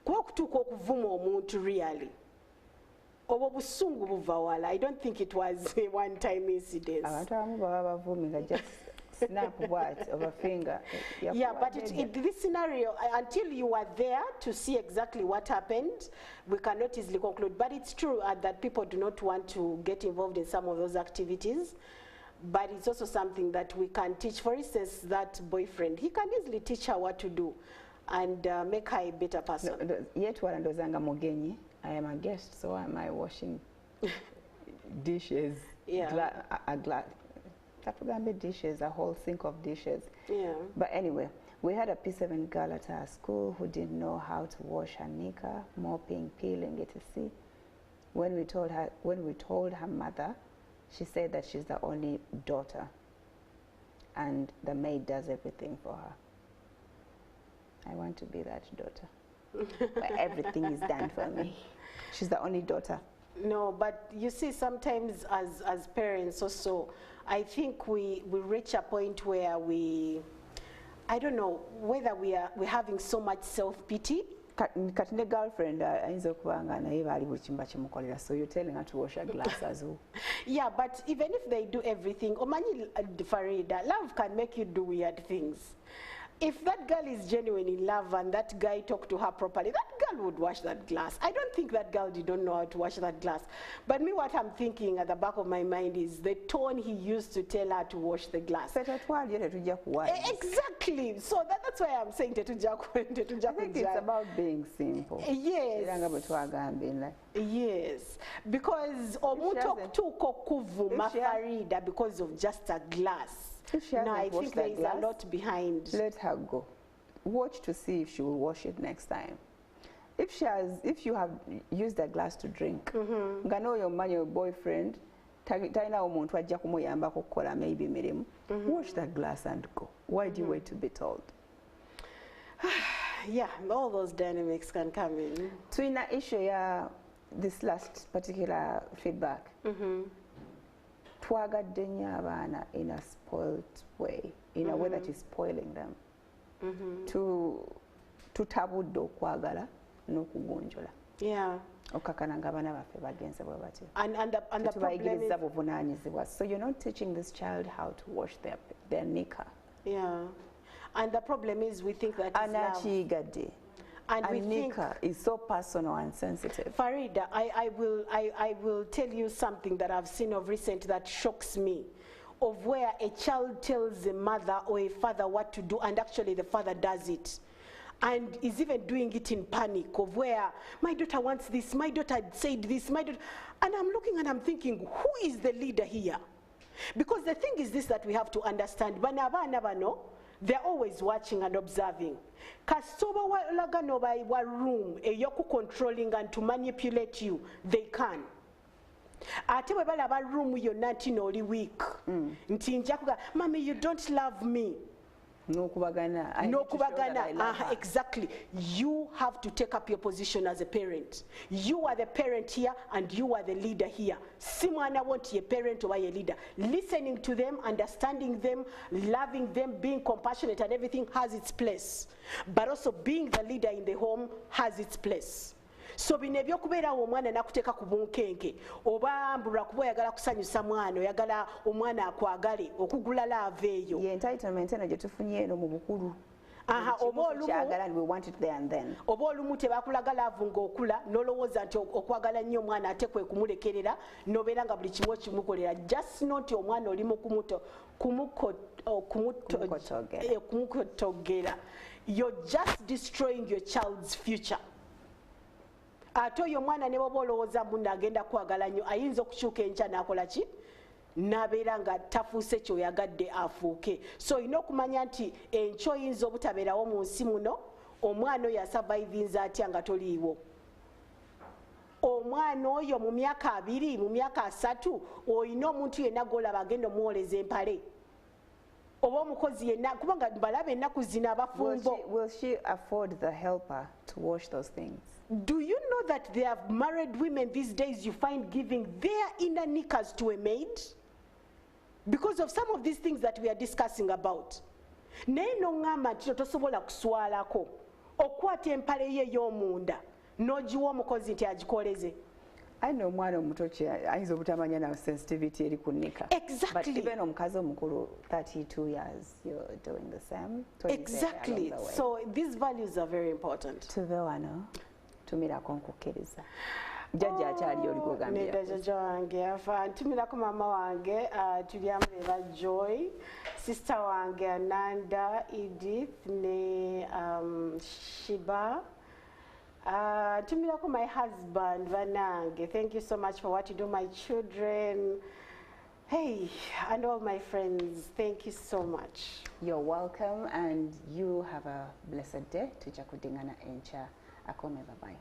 okutuuka okuvuma omuntu really. Obwo busungu buva wala. I don't think it was a one-time incident.
Abantu abamu baba bavumi just snap what of a finger.
Yeah, but this scenario, until you are there to see exactly what happened, we cannot easily conclude. But it's true that people do not want to get involved in some of those activities. But it's also something that we can teach. For instance, that boyfriend, he can easily teach her what to do and make her a better person.
Yet warandozanga mugenyi, I am a guest, so am I washing dishes, a glass. Dishes, a whole sink of dishes.
Yeah.
But anyway, we had a P7 girl at our school who didn't know how to wash her knicker, mopping, peeling, etc. When we told her mother, she said that she's the only daughter and the maid does everything for her. I want to be that daughter. Where everything is done for me. She's the only daughter.
No, but you see, sometimes as parents also, I think we reach a point where I don't know whether we're having so much self-pity.
Katine girlfriend ayinza okubanga naye bali buli kimu bakimukolera, so you're telling her to wash her glass as well.
Yeah, but even if they do everything, omanyi Farida, love can make you do weird things. If that girl is genuine in love and that guy talked to her properly, that girl would wash that glass. I don't think that girl didn't know how to wash that glass. But me, what I'm thinking at the back of my mind is the tone he used to tell her to wash the glass. Exactly. So that's why I'm saying I think
it's about being simple.
Yes. Yes. Because omuntu tuko kuvuma Farida because of just a glass. No, I think there is a lot behind.
Let her go. Watch to see if she will wash it next time. If you have used the glass to drink, ngano your man, your boyfriend, taina omuntu ajja kumuyamba kukola maybe mirimu. Wash the glass and go. Why do you wait to be told?
Yeah, all those dynamics can come in.
Twina issue ya this last particular feedback. Twagadde nnyo abaana in a spoiled way, in a way that is spoiling them. Tutabudde okwagala n'okugonjola.
Yeah.
Okakana nga abaana baffe bagenze bwe batyo.
And the problem is,
buvunaanyizibwa. So you're not teaching this child how to wash their knicker.
yeah. And the problem is we think that is love. And we think
is so personal and sensitive.
Farida, I will tell you something that I've seen of recent that shocks me, of where a child tells a mother or a father what to do, and actually the father does it, and is even doing it in panic, of where my daughter wants this, my daughter said this, my daughter, and I'm looking and I'm thinking, who is the leader here? Because the thing is this that we have to understand, they're always watching and observing. Kasoba walaga no by one room, yoku controlling and to manipulate you, they can. Ate bwe balaba room yonna nti n'oli weak. Nti nja kuga, Mami, you don't love me.
N'okubagana.
Exactly. You have to take up your position as a parent. You are the parent here and you are the leader here. Si mwana wonti ye parent or ye leader. Listening to them, understanding them, loving them, being compassionate and everything has its place. But also being the leader in the home has its place. So bino ebyokubeerawo omwana nakuteeka ku bunkenke oba mbulwa kuba oyagala kusanyusa mwana oyagala omwana akwagale okugula laava eyo
ye entitlement eno gye tufunye eno mu bukulu
oba olumu tebakulaga laavu ng'okula n'olowooza nti okwagala nnyo omwana ate kwe kumulekerera n'obeera nga buli kimu okimukolera just noti omwana oli mu kumukotogera. You're just destroying your child's future. Ate oyo omwana ne bwoba olowooza munno agenda kwagala nnyo ayinza okukyuka enkya n'akola ki n'abeera nga tafuuse kyoyagadde afuuke. So olina okumanya nti enkya oyinza obutabeerawo mu nsi muno, omwana oyo asurvivinze atya nga toliiwo. Omwana oyo mu myaka 2 mu myaka 3 olina omuntu yenna gw'olaba agenda omuwoleza empale oba omukozi yenna kubanga balaba ennaku zino abafumbo.
Will she afford the helper to wash those things?
Do you know that there are married women these days you find giving their inner knickers to a maid? Because of some of these things that we are discussing about. Naye n'oŋŋamba nti tosobola kuswalako okwata empale ye ey'omunda n'ogiwa omukozi nti agikoleze.
I know omwana omuto ayinza obutamanya na sensitivity eri ku knicker.
Exactly.
But even omukazi omukulu 32 years, you're doing the same.
Exactly. So these values are very important.
Tuve wano. Tumirako nkukkiriza. Jjajja akyali oli kugambira.
Nedda jjajja wange afa ntumirako mama wange tuli amuleba Joy, sister wange Ananda, Edith ne Shiba. Tumirako my husband Vanange. Thank you so much for what you do, my children. Hey, and all my friends, thank you so much.
You're welcome and you have a blessed day. Tujja kudingana enkya. Akome, bye-bye.